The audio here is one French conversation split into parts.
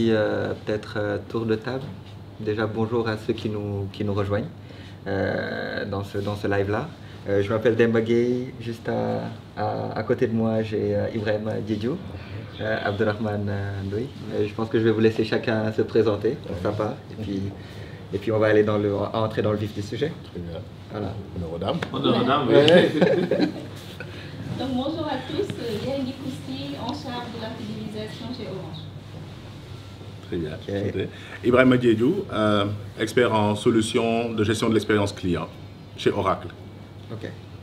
petit peut-être tour de table. Déjà, bonjour à ceux qui nous rejoignent dans ce live-là. Je m'appelle Demba Gueye. Juste à côté de moi, j'ai Ibrahima Diédhiou, Abdurrahman Ndoye. Je pense que je vais vous laisser chacun se présenter pour sa part. Et puis on va aller entrer dans le vif du sujet. Très bien. Voilà. Honneur aux dames. Honneur aux dames, oui. Donc bonjour à tous, Yannick Koussi, en charge de la fidélisation chez Orange. Très bien. Okay. Ibrahima Diédhiou, expert en solutions de gestion de l'expérience client chez Oracle.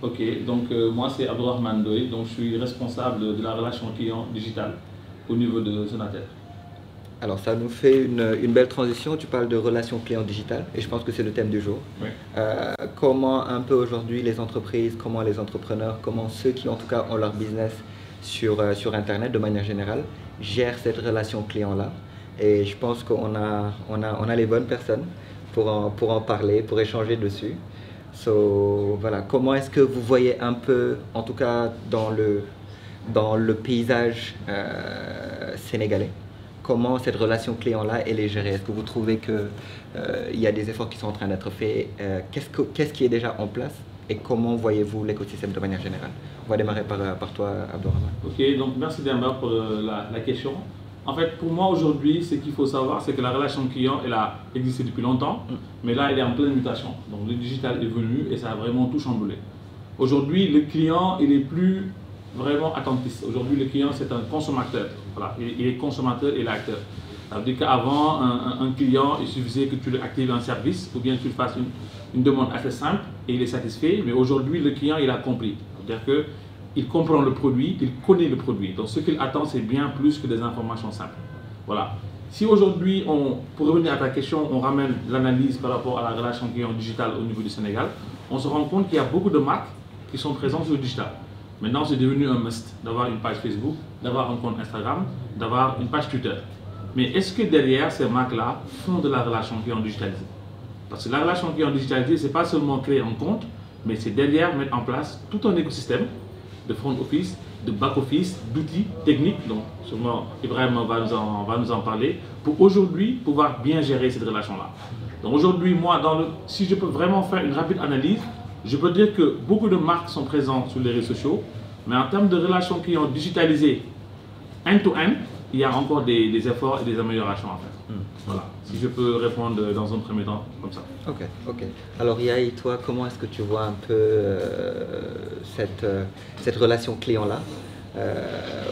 Ok, donc moi c'est Abdurrahman Ndoye, donc je suis responsable de la relation client digitale au niveau de Sonatel. Alors ça nous fait une belle transition, tu parles de relations clients digitales et je pense que c'est le thème du jour. Oui. Comment un peu aujourd'hui les entreprises, comment les entrepreneurs, comment ceux qui en tout cas ont leur business sur Internet de manière générale gèrent cette relation client-là. Et je pense qu'on a les bonnes personnes pour en parler, pour échanger dessus. Voilà, comment est-ce que vous voyez un peu, en tout cas dans le paysage sénégalais, comment cette relation client-là elle est gérée? Est-ce que vous trouvez qu'il y a des efforts qui sont en train d'être faits? Qu'est-ce qui est déjà en place et comment voyez-vous l'écosystème de manière générale? On va démarrer par toi, Abdurrahman. Ok, donc merci Demba pour la question. En fait, pour moi aujourd'hui, ce qu'il faut savoir, c'est que la relation client, elle a existé depuis longtemps, mais là, elle est en pleine mutation. Donc le digital est venu et ça a vraiment tout chamboulé. Aujourd'hui, le client, il n'est plus vraiment attentiste. Aujourd'hui, le client, c'est un consommateur. Voilà, il est consommateur et l'acteur. Ça veut dire qu'avant, un client, il suffisait que tu lui actives un service ou bien tu lui fasses une demande assez simple et il est satisfait. Mais aujourd'hui, le client, il a compris. C'est-à-dire qu'il comprend le produit, il connaît le produit. Donc ce qu'il attend, c'est bien plus que des informations simples. Voilà. Si aujourd'hui, pour revenir à ta question, on ramène l'analyse par rapport à la relation client digitale au niveau du Sénégal, on se rend compte qu'il y a beaucoup de marques qui sont présentes sur le digital. Maintenant, c'est devenu un must d'avoir une page Facebook, d'avoir un compte Instagram, d'avoir une page Twitter. Mais est-ce que derrière ces marques-là font de la relation client digitalisée? Parce que la relation client digitalisée, ce n'est pas seulement créer un compte, mais c'est derrière mettre en place tout un écosystème de front office, de back office, d'outils techniques. Donc, sûrement, Ibrahim va nous en parler pour aujourd'hui pouvoir bien gérer cette relation-là. Donc aujourd'hui, moi, si je peux vraiment faire une rapide analyse, je peux dire que beaucoup de marques sont présentes sur les réseaux sociaux, mais en termes de relations clients digitalisées, end-to-end, il y a encore des efforts et des améliorations à faire. Voilà, si je peux répondre dans un premier temps comme ça. Ok. Alors Yahi, toi, comment est-ce que tu vois un peu cette relation client-là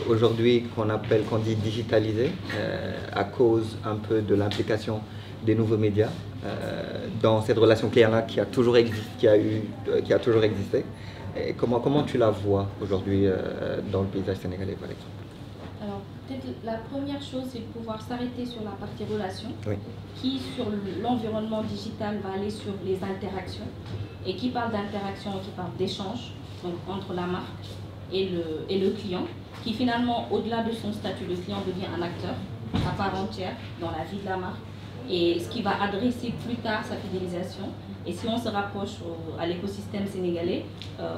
aujourd'hui qu'on dit digitalisée à cause un peu de l'implication des nouveaux médias dans cette relation client-là qui a toujours existé. Et comment tu la vois aujourd'hui dans le paysage sénégalais, par exemple? Alors, peut-être la première chose, c'est de pouvoir s'arrêter sur la partie relation, Oui. qui sur l'environnement digital va aller sur les interactions, et qui parle d'interaction, qui parle d'échange donc entre la marque et le client, qui finalement, au-delà de son statut de client, devient un acteur à part entière dans la vie de la marque, et ce qui va adresser plus tard sa fidélisation. Et si on se rapproche à l'écosystème sénégalais,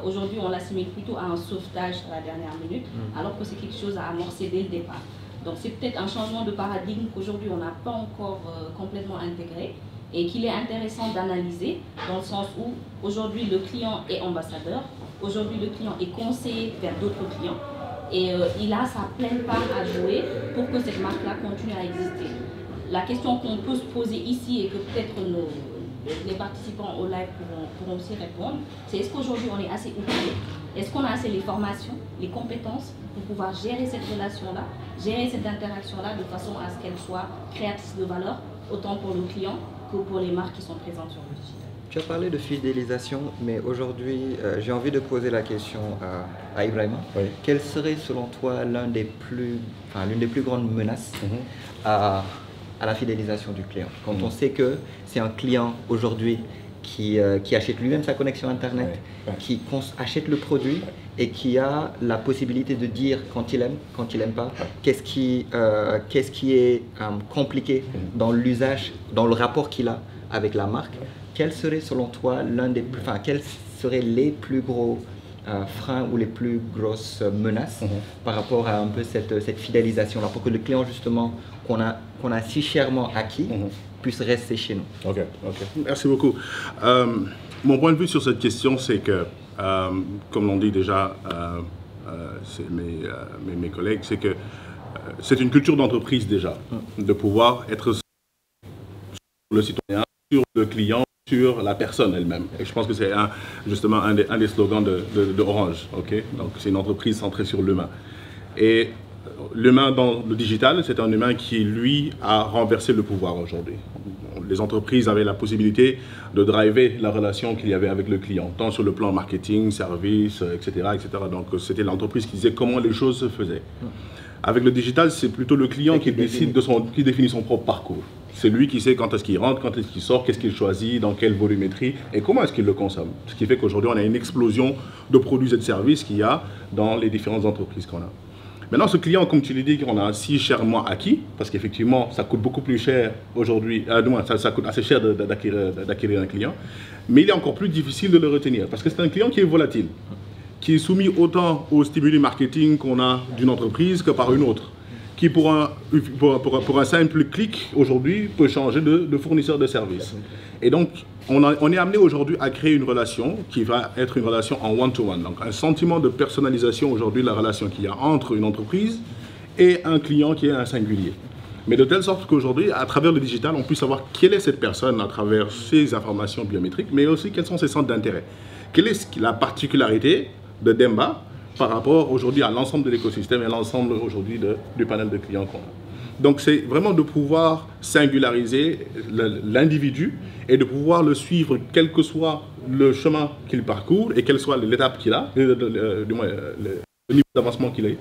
aujourd'hui on l'assimile plutôt à un sauvetage à la dernière minute, alors que c'est quelque chose à amorcer dès le départ. Donc c'est peut-être un changement de paradigme qu'aujourd'hui on n'a pas encore complètement intégré et qu'il est intéressant d'analyser dans le sens où aujourd'hui le client est ambassadeur, aujourd'hui le client est conseillé vers d'autres clients et il a sa pleine part à jouer pour que cette marque-là continue à exister. La question qu'on peut se poser ici et que peut-être les participants au live pourront aussi répondre, c'est est-ce qu'aujourd'hui on est assez outillé? Est-ce qu'on a assez les formations, les compétences pour pouvoir gérer cette relation-là, gérer cette interaction-là de façon à ce qu'elle soit créatrice de valeur, autant pour le client que pour les marques qui sont présentes sur le digital? Tu as parlé de fidélisation, mais aujourd'hui, j'ai envie de poser la question à Ibrahima. Oui. Quelle serait selon toi l'une des plus grandes menaces à la fidélisation du client? Quand on sait que c'est un client aujourd'hui qui achète lui-même sa connexion Internet, qui achète le produit et qui a la possibilité de dire quand il aime pas, qu'est-ce qui est compliqué dans l'usage, dans le rapport qu'il a avec la marque. Quel serait selon toi quels seraient les plus gros freins ou les plus grosses menaces par rapport à un peu cette fidélisation-là, pour que le client justement qu'on qu'on a si chèrement acquis puisse rester chez nous. Ok. Merci beaucoup. Mon point de vue sur cette question, c'est que, comme l'ont dit déjà mes collègues, c'est que c'est une culture d'entreprise déjà, de pouvoir être sur le citoyen, sur le client, sur la personne elle-même. Et je pense que c'est justement un des slogans de Orange. Okay? Donc c'est une entreprise centrée sur l'humain. Et l'humain dans le digital, c'est un humain qui, lui, a renversé le pouvoir aujourd'hui. Les entreprises avaient la possibilité de driver la relation qu'il y avait avec le client, tant sur le plan marketing, service, etc. etc. Donc c'était l'entreprise qui disait comment les choses se faisaient. Avec le digital, c'est plutôt le client qui définit son propre parcours. C'est lui qui sait quand est-ce qu'il rentre, quand est-ce qu'il sort, qu'est-ce qu'il choisit, dans quelle volumétrie et comment est-ce qu'il le consomme. Ce qui fait qu'aujourd'hui, on a une explosion de produits et de services qu'il y a dans les différentes entreprises qu'on a. Maintenant, ce client, comme tu l'as dit, qu'on a si chèrement acquis, parce qu'effectivement, ça coûte beaucoup plus cher aujourd'hui, ça coûte assez cher d'acquérir un client, mais il est encore plus difficile de le retenir, parce que c'est un client qui est volatile, qui est soumis autant aux stimuli marketing qu'on a d'une entreprise que par une autre, qui pour un simple clic aujourd'hui peut changer de fournisseur de services. Et donc, on est amené aujourd'hui à créer une relation qui va être une relation en one-to-one. Donc, un sentiment de personnalisation aujourd'hui, la relation qu'il y a entre une entreprise et un client qui est un singulier. Mais de telle sorte qu'aujourd'hui, à travers le digital, on puisse savoir quelle est cette personne à travers ses informations biométriques, mais aussi quels sont ses centres d'intérêt. Quelle est la particularité de Demba par rapport aujourd'hui à l'ensemble de l'écosystème et à l'ensemble aujourd'hui du panel de clients qu'on a. Donc c'est vraiment de pouvoir singulariser l'individu et de pouvoir le suivre quel que soit le chemin qu'il parcourt et quelle soit l'étape qu'il a, du moins le niveau d'avancement qu'il est,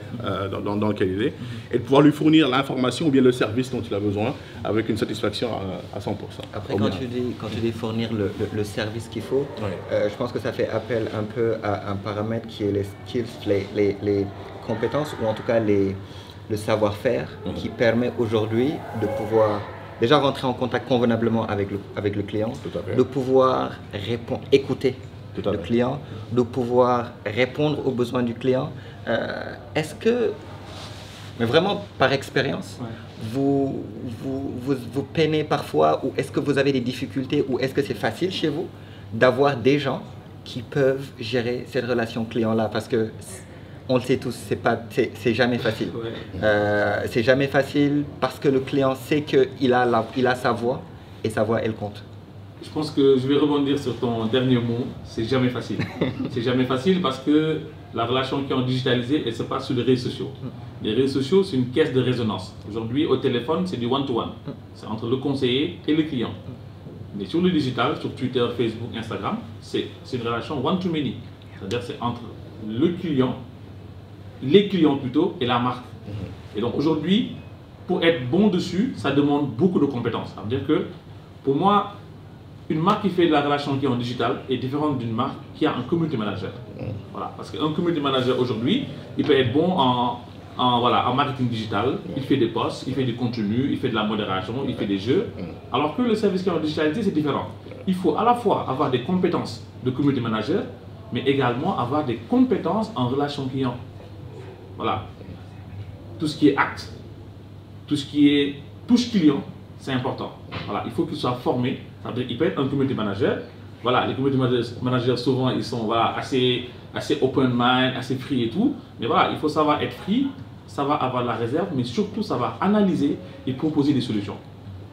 dans lequel il est, et de pouvoir lui fournir l'information ou bien le service dont il a besoin avec une satisfaction à 100%. Après, quand tu dis fournir le service qu'il faut, je pense que ça fait appel un peu à un paramètre qui est les skills, les compétences ou en tout cas le savoir-faire qui permet aujourd'hui de pouvoir déjà rentrer en contact convenablement avec le client, de pouvoir écouter le client, de pouvoir répondre aux besoins du client. Est-ce que, mais vraiment par expérience, vous peinez parfois ou est-ce que vous avez des difficultés ou est-ce que c'est facile chez vous d'avoir des gens qui peuvent gérer cette relation client-là? Parce que on le sait tous, c'est jamais facile. C'est jamais facile parce que le client sait qu'il a sa voix et sa voix, elle compte. Je pense que je vais rebondir sur ton dernier mot, c'est jamais facile. C'est jamais facile parce que la relation qui est digitalisée, elle se passe sur les réseaux sociaux. Les réseaux sociaux, c'est une caisse de résonance. Aujourd'hui, au téléphone, c'est du one-to-one. C'est entre le conseiller et le client. Mais sur le digital, sur Twitter, Facebook, Instagram, c'est une relation one-to-many. C'est-à-dire c'est entre le client, les clients plutôt, et la marque. Et donc aujourd'hui, pour être bon dessus, ça demande beaucoup de compétences. Ça veut dire que, pour moi, une marque qui fait de la relation client digital est différente d'une marque qui a un community manager. Voilà, parce qu'un community manager aujourd'hui, il peut être bon en marketing digital, il fait des posts, il fait du contenu, il fait de la modération, il fait des jeux. Alors que le service client digitalisé, c'est différent. Il faut à la fois avoir des compétences de community manager, mais également avoir des compétences en relation client. Voilà. Tout ce qui est acte, tout ce qui est touche client, c'est important. Voilà, il faut qu'il soit formé. Il peut être un community manager. Voilà, les community managers souvent ils sont assez open mind, assez free et tout. Mais voilà, il faut savoir être free, savoir avoir de la réserve, mais surtout savoir analyser et proposer des solutions.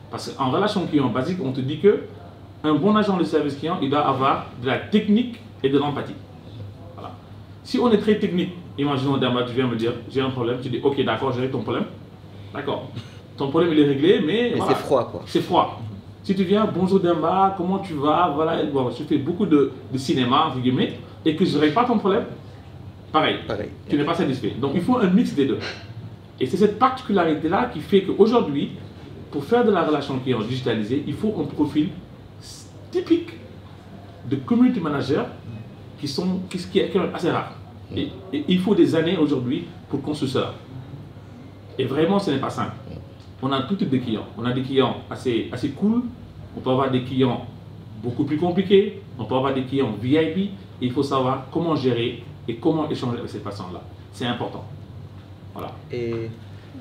Parce qu'en relation client basique, on te dit que un bon agent de service client, il doit avoir de la technique et de l'empathie. Voilà. Si on est très technique, imaginons Demba, tu viens me dire j'ai un problème, tu dis ok d'accord, j'ai ton problème. D'accord. Ton problème il est réglé, mais voilà, c'est froid quoi. C'est froid. Si tu viens, bonjour Demba, comment tu vas? Voilà, bon, je fais beaucoup de cinéma, entre guillemets, et que je ne règle pas ton problème, pareil. Tu n'es pas satisfait. Donc il faut un mix des deux. Et c'est cette particularité-là qui fait qu'aujourd'hui, pour faire de la relation client digitalisée, il faut un profil typique de community manager qui est quand même assez rare. Et il faut des années aujourd'hui pour construire cela. Et vraiment, ce n'est pas simple. On a tout type de clients. On a des clients assez cool. On peut avoir des clients beaucoup plus compliqués. On peut avoir des clients VIP. Et il faut savoir comment gérer et comment échanger avec ces patients-là. C'est important. Voilà. Et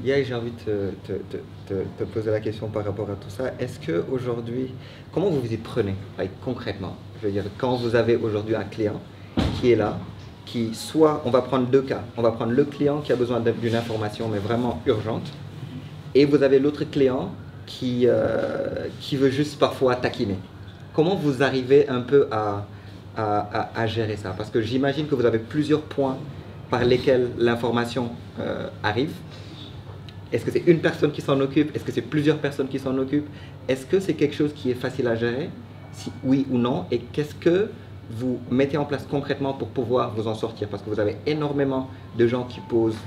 Yael, j'ai envie de te poser la question par rapport à tout ça. Est-ce qu'aujourd'hui, comment vous vous y prenez concrètement? Je veux dire, quand vous avez aujourd'hui un client qui est là, qui soit, on va prendre deux cas, on va prendre le client qui a besoin d'une information mais vraiment urgente, et vous avez l'autre client qui veut juste parfois taquiner. Comment vous arrivez un peu à gérer ça? Parce que j'imagine que vous avez plusieurs points par lesquels l'information arrive. Est-ce que c'est une personne qui s'en occupe? Est-ce que c'est plusieurs personnes qui s'en occupent? Est-ce que c'est quelque chose qui est facile à gérer? Si oui ou non? Et qu'est-ce que vous mettez en place concrètement pour pouvoir vous en sortir? Parce que vous avez énormément de gens qui posent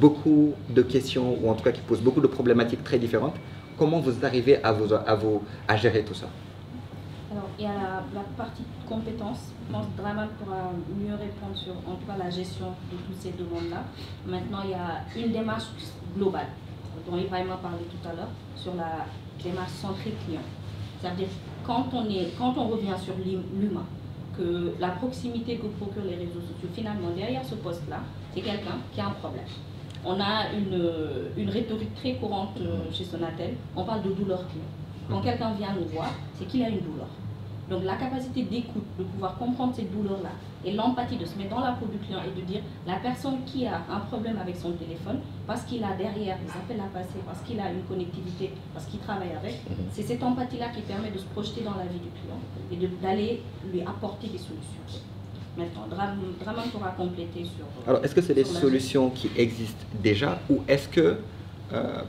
beaucoup de questions, ou en tout cas qui posent beaucoup de problématiques très différentes. Comment vous arrivez à gérer tout ça? Alors, il y a la partie compétences. Je pense que Draman pourra mieux répondre sur, en tout cas, la gestion de toutes ces demandes-là. Maintenant, il y a une démarche globale, dont Ibrahim a parlé tout à l'heure, sur la démarche centrée client. C'est-à-dire, quand on revient sur l'humain, que la proximité que procurent les réseaux sociaux, finalement, derrière ce poste-là, c'est quelqu'un qui a un problème. On a une rhétorique très courante chez Sonatel, on parle de douleur client. Quand quelqu'un vient nous voir, c'est qu'il a une douleur. Donc la capacité d'écoute, de pouvoir comprendre cette douleur-là, et l'empathie de se mettre dans la peau du client et de dire la personne qui a un problème avec son téléphone, parce qu'il a derrière des appels à passer, parce qu'il a une connectivité, parce qu'il travaille avec, c'est cette empathie-là qui permet de se projeter dans la vie du client et d'aller lui apporter des solutions. Maintenant, Draman pourra compléter sur... Alors, est-ce que c'est des solutions qui existent déjà, ou est-ce que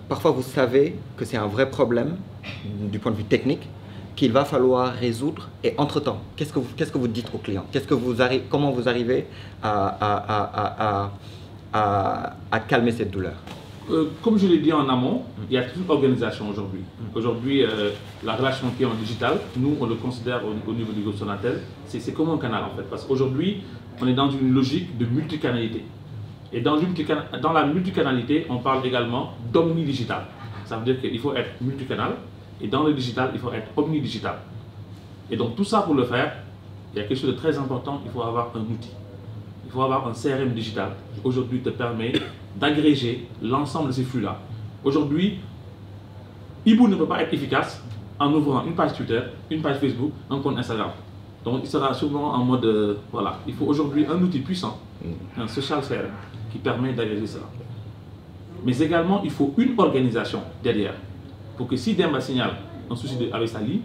parfois vous savez que c'est un vrai problème du point de vue technique qu'il va falloir résoudre, et entre-temps, qu'est-ce que vous dites aux clients? Comment vous arrivez à calmer cette douleur? Comme je l'ai dit en amont, il y a toute une organisation aujourd'hui. Aujourd'hui, la relation client digitale, nous, on le considère au niveau du groupe Sonatel, c'est comme un canal en fait. Parce qu'aujourd'hui, on est dans une logique de multicanalité. Et dans la multicanalité, on parle également d'omnidigital. Ça veut dire qu'il faut être multicanal, et dans le digital, il faut être omnidigital. Et donc tout ça, pour le faire, il y a quelque chose de très important, il faut avoir un outil. Il faut avoir un CRM digital qui aujourd'hui te permet d'agréger l'ensemble de ces flux-là. Aujourd'hui, Ibou ne peut pas être efficace en ouvrant une page Twitter, une page Facebook, un compte Instagram. Donc il sera souvent en mode, voilà, il faut aujourd'hui un outil puissant, un social CRM, qui permet d'agréger cela. Mais également, il faut une organisation derrière, pour que si Demba signale un souci avec sa ligne,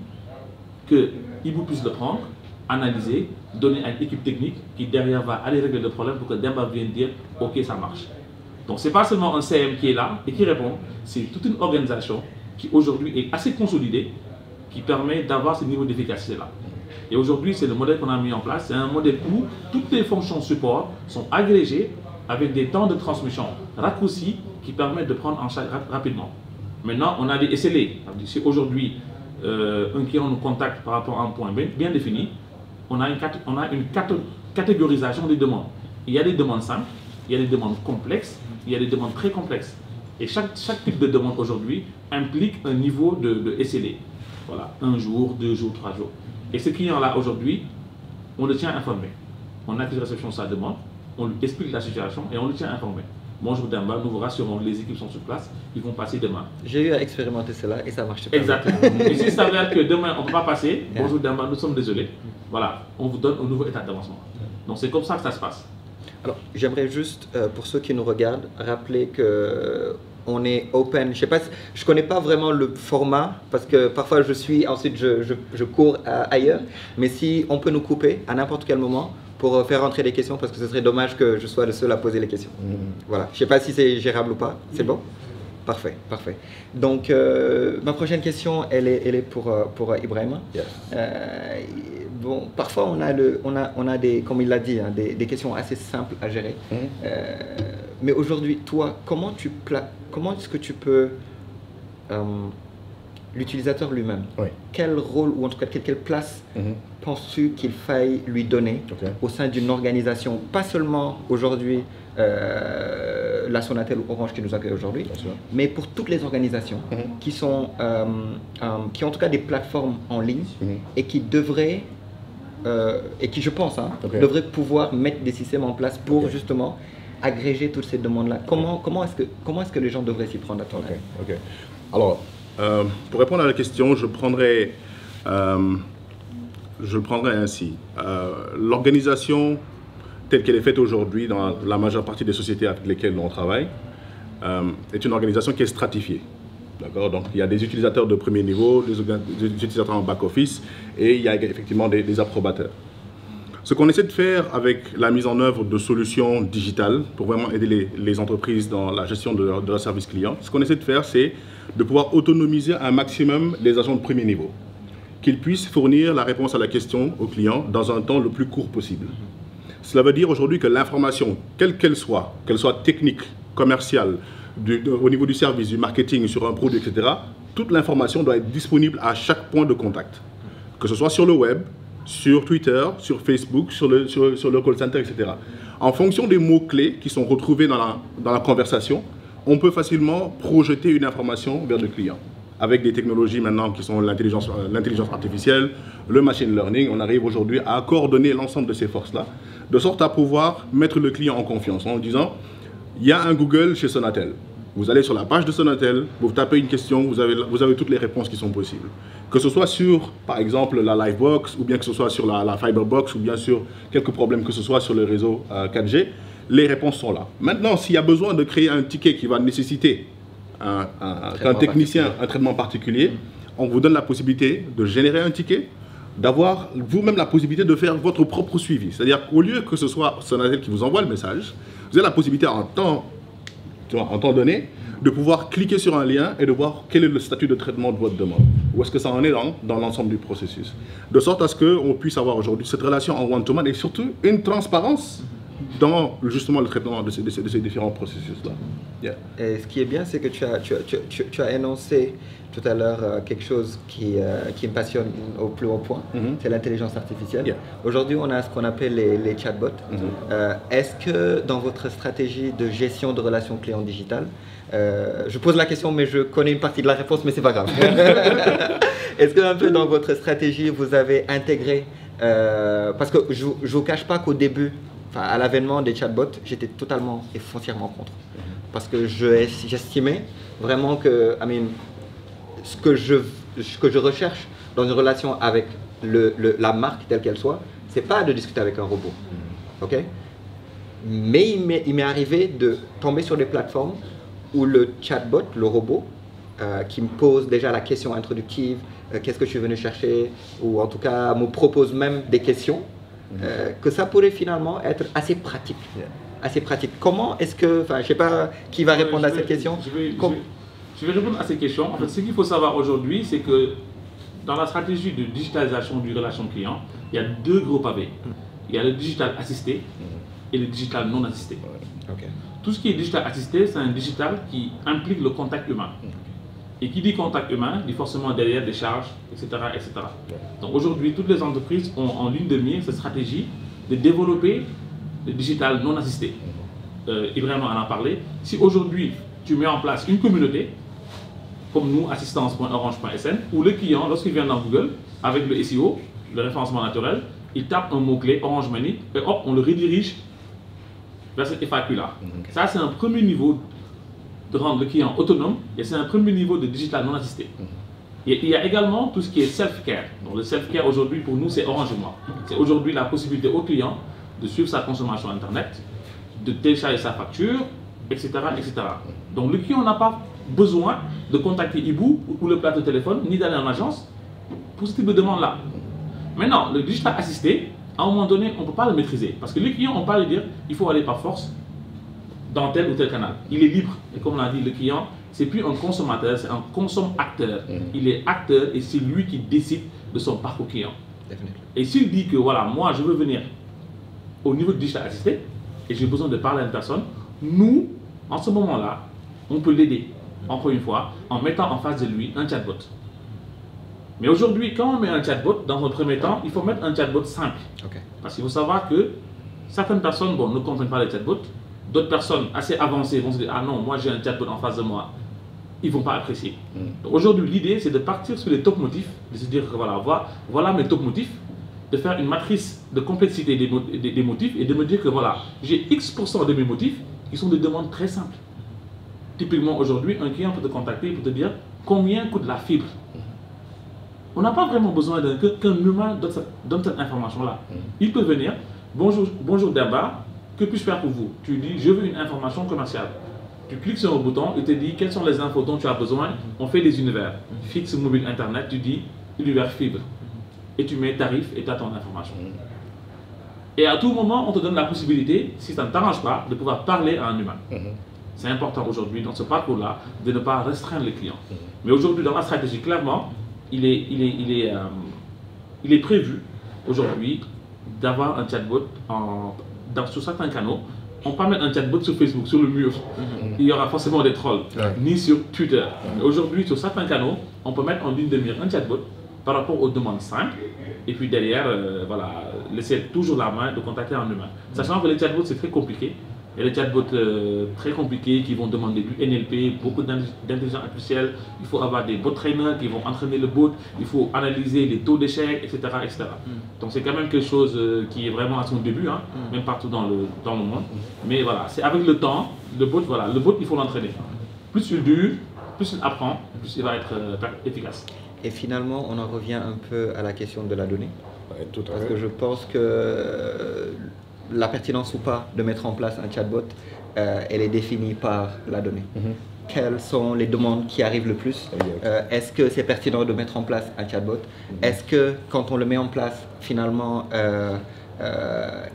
que Ibou puisse le prendre, analyser, donner à une équipe technique qui derrière va aller régler le problème pour que Demba vienne dire « Ok, ça marche ». Donc ce n'est pas seulement un CM qui est là et qui répond, c'est toute une organisation qui aujourd'hui est assez consolidée, qui permet d'avoir ce niveau d'efficacité-là. Et aujourd'hui, c'est le modèle qu'on a mis en place, c'est un modèle où toutes les fonctions support sont agrégées avec des temps de transmission raccourcis qui permettent de prendre en charge rapidement. Maintenant, on a des SLA. Si aujourd'hui, un client nous contacte par rapport à un point bien défini, on a une catégorisation des demandes. Il y a des demandes simples, il y a des demandes complexes, il y a des demandes très complexes. Et chaque type de demande aujourd'hui implique un niveau de SLA. Voilà, 1 jour, 2 jours, 3 jours. Et ce client-là, aujourd'hui, on le tient informé. On accuse réception de sa demande, on lui explique la situation et on le tient informé. Bonjour Demba, nous vous rassurons, les équipes sont sur place, ils vont passer demain. J'ai eu à expérimenter cela et ça marche pas. Exactement. Et s'il s'avère que demain on ne peut pas passer, bonjour Demba, nous sommes désolés. Voilà, on vous donne un nouveau état d'avancement. Donc c'est comme ça que ça se passe. Alors, j'aimerais juste, pour ceux qui nous regardent, rappeler que on est open. Je connais pas vraiment le format parce que parfois ensuite je cours ailleurs. Mais si on peut nous couper à n'importe quel moment pour faire rentrer les questions, parce que ce serait dommage que je sois le seul à poser les questions. Voilà. Je sais pas si c'est gérable ou pas. C'est bon? Parfait, parfait. Donc, ma prochaine question, elle est pour Ibrahim. Yes. Bon, parfois on a des, comme il l'a dit, hein, des questions assez simples à gérer. Mais aujourd'hui, toi, comment est-ce que tu peux l'utilisateur lui-même, quel rôle ou en tout cas quelle place penses-tu qu'il faille lui donner au sein d'une organisation, pas seulement aujourd'hui la Sonatel ou Orange qui nous accueille aujourd'hui, mais pour toutes les organisations qui ont en tout cas des plateformes en ligne et qui devraient et qui, je pense, devraient pouvoir mettre des systèmes en place pour justement agréger toutes ces demandes-là? Comment est-ce que les gens devraient s'y prendre à ton avis? Ok. Alors, pour répondre à la question, je le prendrai ainsi. L'organisation telle qu'elle est faite aujourd'hui dans la majeure partie des sociétés avec lesquelles on travaille est une organisation qui est stratifiée. D'accord? Donc, il y a des utilisateurs de premier niveau, des utilisateurs en back-office, et il y a effectivement des approbateurs. Ce qu'on essaie de faire avec la mise en œuvre de solutions digitales pour vraiment aider les entreprises dans la gestion de leur service client, ce qu'on essaie de faire, c'est de pouvoir autonomiser un maximum les agents de premier niveau, qu'ils puissent fournir la réponse à la question au client dans un temps le plus court possible. Cela veut dire aujourd'hui que l'information, quelle qu'elle soit technique, commerciale, au niveau du service, du marketing, sur un produit, etc., toute l'information doit être disponible à chaque point de contact. Que ce soit sur le web, sur Twitter, sur Facebook, sur le call center, etc. En fonction des mots-clés qui sont retrouvés dans la conversation, on peut facilement projeter une information vers le client. Avec des technologies maintenant qui sont l'intelligence artificielle, le machine learning, on arrive aujourd'hui à coordonner l'ensemble de ces forces-là, de sorte à pouvoir mettre le client en confiance en disant il y a un Google chez Sonatel. Vous allez sur la page de Sonatel, vous tapez une question, vous avez toutes les réponses qui sont possibles. Que ce soit sur, par exemple, la Livebox, ou bien que ce soit sur la Fiberbox, ou bien sur quelques problèmes que ce soit sur le réseau 4G, les réponses sont là. Maintenant, s'il y a besoin de créer un ticket qui va nécessiter un technicien, un traitement particulier, on vous donne la possibilité de générer un ticket, d'avoir vous-même la possibilité de faire votre propre suivi. C'est-à-dire qu'au lieu que ce soit Sonatel qui vous envoie le message, vous avez la possibilité en temps donné de pouvoir cliquer sur un lien et de voir quel est le statut de traitement de votre demande. Où est-ce que ça en est dans l'ensemble du processus. De sorte à ce qu'on puisse avoir aujourd'hui cette relation en one-to-one et surtout une transparence dans justement le traitement de ces différents processus-là. Yeah. Et ce qui est bien, c'est que tu as énoncé tout à l'heure quelque chose qui me passionne au plus haut point, c'est l'intelligence artificielle. Yeah. Aujourd'hui, on a ce qu'on appelle les chatbots. Est-ce que dans votre stratégie de gestion de relations clients digitales, je pose la question, mais je connais une partie de la réponse, mais c'est pas grave. Est-ce que un peu dans votre stratégie, vous avez intégré, parce que je ne vous cache pas qu'au début, à l'avènement des chatbots, j'étais totalement et foncièrement contre. Parce que j'estimais vraiment que, ce que je recherche dans une relation avec la marque telle qu'elle soit, c'est pas de discuter avec un robot. Ok? Mais il m'est arrivé de tomber sur des plateformes où le chatbot, le robot, qui me pose déjà la question introductive, qu'est-ce que je suis venu chercher, ou en tout cas me propose même des questions, que ça pourrait finalement être assez pratique. Assez pratique. Comment est-ce que, je ne sais pas qui va répondre à cette question. Je vais répondre à ces questions. En fait, ce qu'il faut savoir aujourd'hui, c'est que dans la stratégie de digitalisation du relation client, il y a deux gros pavés. Il y a le digital assisté et le digital non assisté. Okay. Tout ce qui est digital assisté, c'est un digital qui implique le contact humain. Et qui dit contact humain, dit forcément derrière des charges, etc. etc. Donc aujourd'hui, toutes les entreprises ont en ligne de mire cette stratégie de développer le digital non assisté. Ibrahim en a parlé. Si aujourd'hui, tu mets en place une communauté, comme nous, assistance.orange.sn, où le client, lorsqu'il vient dans Google, avec le SEO, le référencement naturel, il tape un mot-clé Orange Money, et hop, on le redirige vers cette FAQ-là. Ça, c'est un premier niveau de rendre le client autonome, et c'est un premier niveau de digital non assisté. Et il y a également tout ce qui est self-care. Donc le self-care aujourd'hui, pour nous, c'est Orange et moi. C'est aujourd'hui la possibilité au client de suivre sa consommation Internet, de télécharger sa facture, etc. etc. Donc le client n'a pas besoin de contacter Ibou ou le plateau de téléphone, ni d'aller en agence pour ce type de demande-là. Maintenant, le digital assisté, à un moment donné, on ne peut pas le maîtriser. Parce que les clients, on ne peut pas lui dire, il faut aller par force dans tel ou tel canal. Il est libre. Et comme l'a dit le client, c'est plus un consommateur, c'est un consomme-acteur. Il est acteur et c'est lui qui décide de son parcours client. Et s'il dit que voilà, moi je veux venir au niveau du digital assisté et j'ai besoin de parler à une personne, nous, en ce moment-là, on peut l'aider, encore une fois, en mettant en face de lui un chatbot. Mais aujourd'hui, quand on met un chatbot, dans un premier temps, il faut mettre un chatbot simple. Parce qu'il faut savoir que certaines personnes ne comprennent pas les chatbots. D'autres personnes assez avancées vont se dire « Ah non, moi j'ai un chatbot en face de moi ». Ils ne vont pas apprécier. Aujourd'hui, l'idée, c'est de partir sur les top motifs, de se dire que voilà mes top motifs, de faire une matrice de complexité des motifs et de me dire que voilà, j'ai X% de mes motifs qui sont des demandes très simples. Typiquement, aujourd'hui, un client peut te contacter pour te dire combien coûte la fibre. On n'a pas vraiment besoin qu'un humain donne cette information-là. Il peut venir, bonjour Demba, que puis-je faire pour vous? Tu dis, je veux une information commerciale. Tu cliques sur un bouton, il te dit quelles sont les infos dont tu as besoin. On fait des univers. Fixe, mobile, internet, tu dis univers fibre. Et tu mets tarif et tu as ton information. Et à tout moment, on te donne la possibilité, si ça ne t'arrange pas, de pouvoir parler à un humain. C'est important aujourd'hui, dans ce parcours-là, de ne pas restreindre les clients. Mais aujourd'hui, dans la stratégie, clairement, il est prévu aujourd'hui d'avoir un chatbot sur certains canaux. On peut mettre un chatbot sur Facebook, sur le mur. Il y aura forcément des trolls, ni sur Twitter. Aujourd'hui, sur certains canaux, on peut mettre en ligne de mire un chatbot par rapport aux demandes simples. Et puis derrière, voilà, laisser toujours la main de contacter un humain. Sachant que les chatbots, c'est très compliqué. Il y a des chatbots très compliqués qui vont demander du NLP, beaucoup d'intelligence artificielle. Il faut avoir des bot trainers qui vont entraîner le bot. Il faut analyser les taux d'échec, etc., etc. Donc c'est quand même quelque chose qui est vraiment à son début, hein, même partout dans le monde. Mais voilà, c'est avec le temps, le bot, il faut l'entraîner. Plus il dure, plus il apprend, plus il va être efficace. Et finalement, on en revient un peu à la question de la donnée. Ouais, tout à Parce fait. que je pense que la pertinence ou pas de mettre en place un chatbot, elle est définie par la donnée. Quelles sont les demandes qui arrivent le plus? Est-ce que c'est pertinent de mettre en place un chatbot? Est-ce que quand on le met en place, finalement,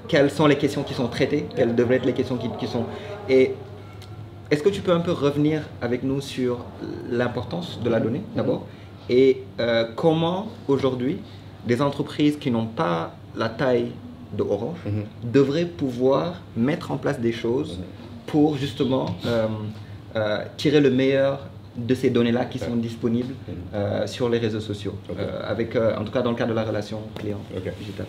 quelles sont les questions qui sont traitées? Quelles devraient être les questions qui sont... Et est-ce que tu peux un peu revenir avec nous sur l'importance de la donnée, d'abord? Et comment, aujourd'hui, des entreprises qui n'ont pas la taille de Orange devraient pouvoir mettre en place des choses pour justement tirer le meilleur de ces données-là qui sont disponibles sur les réseaux sociaux, en tout cas dans le cadre de la relation client digitale.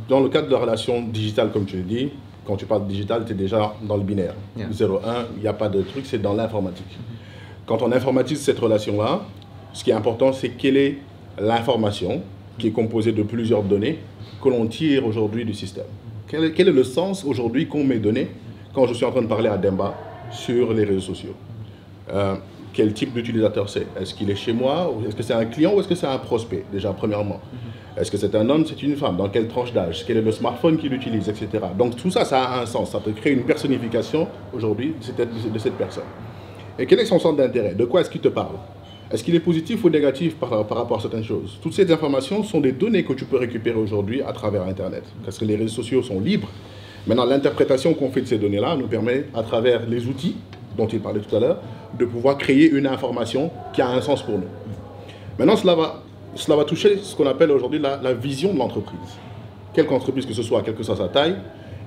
Dans le cadre de la relation digitale, comme tu le dis, quand tu parles de digital, tu es déjà dans le binaire. 0-1, il n'y a pas de truc, c'est dans l'informatique. Quand on informatise cette relation-là, ce qui est important, c'est quelle est l'information qui est composée de plusieurs données que l'on tire aujourd'hui du système. Quel est le sens aujourd'hui qu'ont mes données quand je suis en train de parler à Demba sur les réseaux sociaux? Quel type d'utilisateur c'est? Est-ce qu'il est chez moi? Est-ce que c'est un client ou est-ce que c'est un prospect, déjà, premièrement? Est-ce que c'est un homme, c'est une femme? Dans quelle tranche d'âge? Quel est le smartphone qu'il utilise, etc. Donc tout ça, ça a un sens. Ça peut créer une personnification aujourd'hui de cette personne. Et quel est son centre d'intérêt? De quoi est-ce qu'il te parle? Est-ce qu'il est positif ou négatif par rapport à certaines choses? Toutes ces informations sont des données que tu peux récupérer aujourd'hui à travers Internet. Parce que les réseaux sociaux sont libres. Maintenant, l'interprétation qu'on fait de ces données-là nous permet, à travers les outils dont il parlait tout à l'heure, de pouvoir créer une information qui a un sens pour nous. Maintenant, cela va toucher ce qu'on appelle aujourd'hui la vision de l'entreprise. Quelque entreprise que ce soit, quelle que soit sa taille,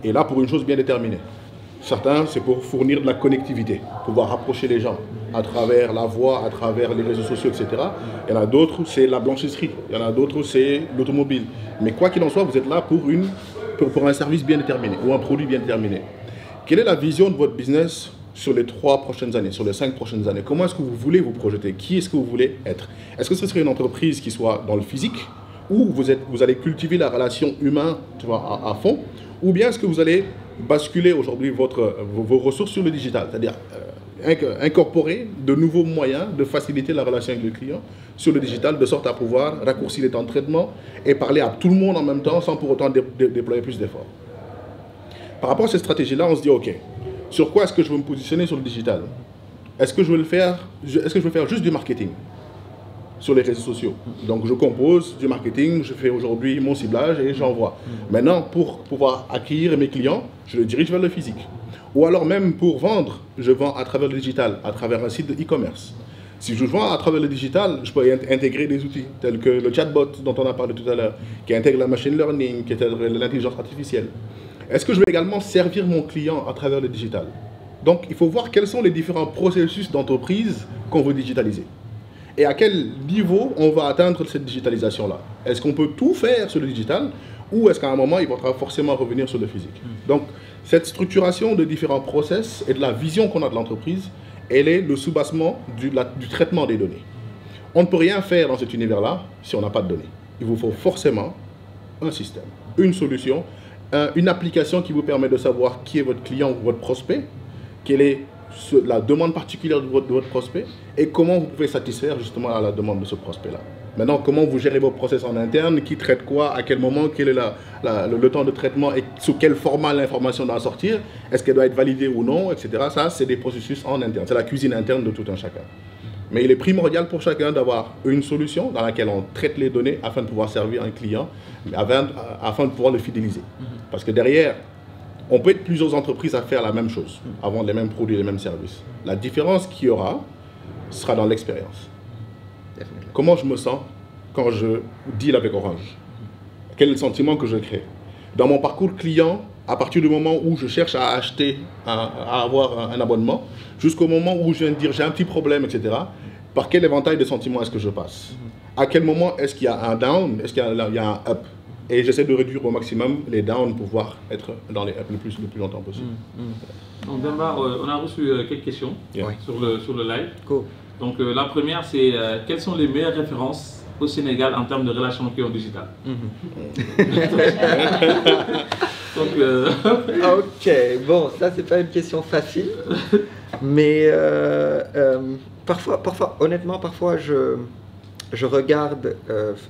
est là pour une chose bien déterminée. Certains, c'est pour fournir de la connectivité, pouvoir rapprocher les gens à travers la voix, à travers les réseaux sociaux, etc. Il y en a d'autres, c'est la blanchisserie. Il y en a d'autres, c'est l'automobile. Mais quoi qu'il en soit, vous êtes là pour un service bien déterminé ou un produit bien déterminé. Quelle est la vision de votre business sur les 3 prochaines années, sur les 5 prochaines années? Comment est-ce que vous voulez vous projeter? Qui est-ce que vous voulez être? Est-ce que ce serait une entreprise qui soit dans le physique, où vous allez cultiver la relation humaine, tu vois, à fond? Ou bien est-ce que vous allez basculer aujourd'hui vos ressources sur le digital, c'est-à-dire incorporer de nouveaux moyens de faciliter la relation avec le client sur le digital, de sorte à pouvoir raccourcir les temps de traitement et parler à tout le monde en même temps sans pour autant déployer plus d'efforts. Par rapport à cette stratégie-là, on se dit, ok, sur quoi est-ce que je veux me positionner sur le digital? Est-ce que je veux faire juste du marketing sur les réseaux sociaux? Donc je compose du marketing, je fais aujourd'hui mon ciblage et j'envoie. Maintenant, pour pouvoir acquérir mes clients, je le dirige vers le physique. Ou alors même pour vendre, je vends à travers le digital, à travers un site de e-commerce. Si je vends à travers le digital, je peux intégrer des outils tels que le chatbot dont on a parlé tout à l'heure, qui intègre la machine learning, qui intègre l'intelligence artificielle. Est-ce que je vais également servir mon client à travers le digital? Donc il faut voir quels sont les différents processus d'entreprise qu'on veut digitaliser. Et à quel niveau on va atteindre cette digitalisation-là? Est-ce qu'on peut tout faire sur le digital ou est-ce qu'à un moment, il faudra forcément revenir sur le physique? Donc, cette structuration de différents process et de la vision qu'on a de l'entreprise, elle est le soubassement du traitement des données. On ne peut rien faire dans cet univers-là si on n'a pas de données. Il vous faut forcément un système, une solution une application qui vous permet de savoir qui est votre client ou votre prospect, quelle est la demande particulière de votre prospect et comment vous pouvez satisfaire justement à la demande de ce prospect-là. Maintenant, comment vous gérez vos process en interne, qui traite quoi, à quel moment, quel est le temps de traitement et sous quel format l'information doit sortir, est-ce qu'elle doit être validée ou non, etc. Ça, c'est des processus en interne, c'est la cuisine interne de tout un chacun. Mais il est primordial pour chacun d'avoir une solution dans laquelle on traite les données afin de pouvoir servir un client, afin de pouvoir le fidéliser. Parce que derrière, on peut être plusieurs entreprises à faire la même chose, à vendre les mêmes produits, les mêmes services. La différence qu'il y aura sera dans l'expérience. Comment je me sens quand je deal avec Orange? Quel est le sentiment que je crée? Dans mon parcours client, à partir du moment où je cherche à acheter, à avoir un abonnement, jusqu'au moment où je viens de dire j'ai un petit problème, etc., par quel éventail de sentiments est-ce que je passe? À quel moment est-ce qu'il y a un down? Est-ce qu'il y a un up? Et j'essaie de réduire au maximum les downs pour pouvoir être dans les up le plus longtemps possible. Donc Demba, on a reçu quelques questions sur le live. Cool. Donc la première, c'est quelles sont les meilleures références au Sénégal en termes de relations clients digitales? Ok, bon, ça c'est pas une question facile, mais parfois, honnêtement, parfois je regarde,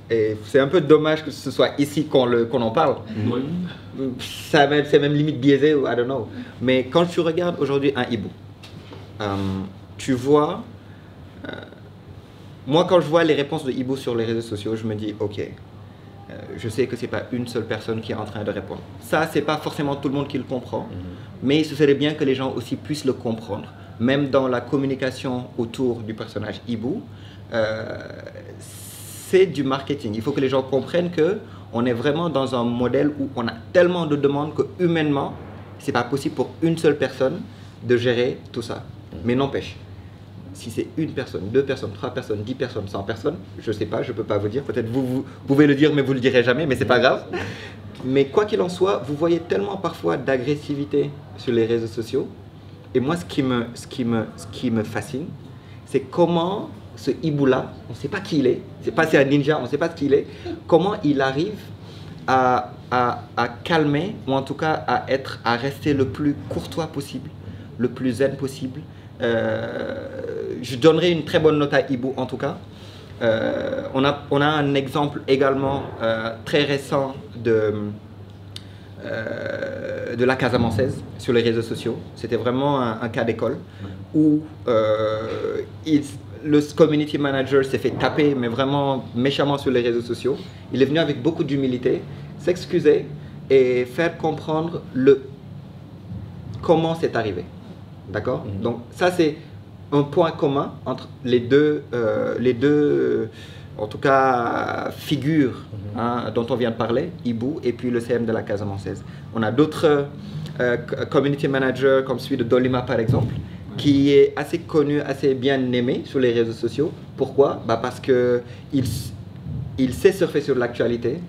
et c'est un peu dommage que ce soit ici qu'on en parle. C'est même limite biaisé, ou I don't know. Mais quand tu regardes aujourd'hui un Ibu, tu vois, moi quand je vois les réponses de Ibu sur les réseaux sociaux, je me dis ok, je sais que c'est pas une seule personne qui est en train de répondre. Ça, c'est pas forcément tout le monde qui le comprend, mais ce serait bien que les gens aussi puissent le comprendre. Même dans la communication autour du personnage Ibu, c'est du marketing. Il faut que les gens comprennent qu'on est vraiment dans un modèle où on a tellement de demandes que humainement, c'est pas possible pour une seule personne de gérer tout ça. Mais n'empêche, si c'est une personne, 2 personnes, 3 personnes, 10 personnes, 100 personnes, je sais pas, je peux pas vous dire. Peut-être vous pouvez le dire, mais vous le direz jamais, mais c'est pas grave. Mais quoi qu'il en soit, vous voyez tellement parfois d'agressivité sur les réseaux sociaux. Et moi, ce qui me fascine, c'est comment ce Ibu-là, on ne sait pas qui il est, c'est un ninja, on ne sait pas ce qu'il est, comment il arrive à calmer, ou en tout cas à rester le plus courtois possible, le plus zen possible. Je donnerai une très bonne note à Ibu en tout cas. On a un exemple également très récent de la Casamançaise sur les réseaux sociaux. C'était vraiment un cas d'école où le community manager s'est fait taper, mais vraiment méchamment sur les réseaux sociaux. Il est venu avec beaucoup d'humilité, s'excuser et faire comprendre comment c'est arrivé. D'accord? Donc ça, c'est un point commun entre les deux en tout cas, figures dont on vient de parler, Ibu et puis le CM de la Casamançaise. On a d'autres community managers comme celui de Dolima par exemple, qui est assez connu, assez bien aimé sur les réseaux sociaux. Pourquoi? Parce qu'il sait surfer sur l'actualité,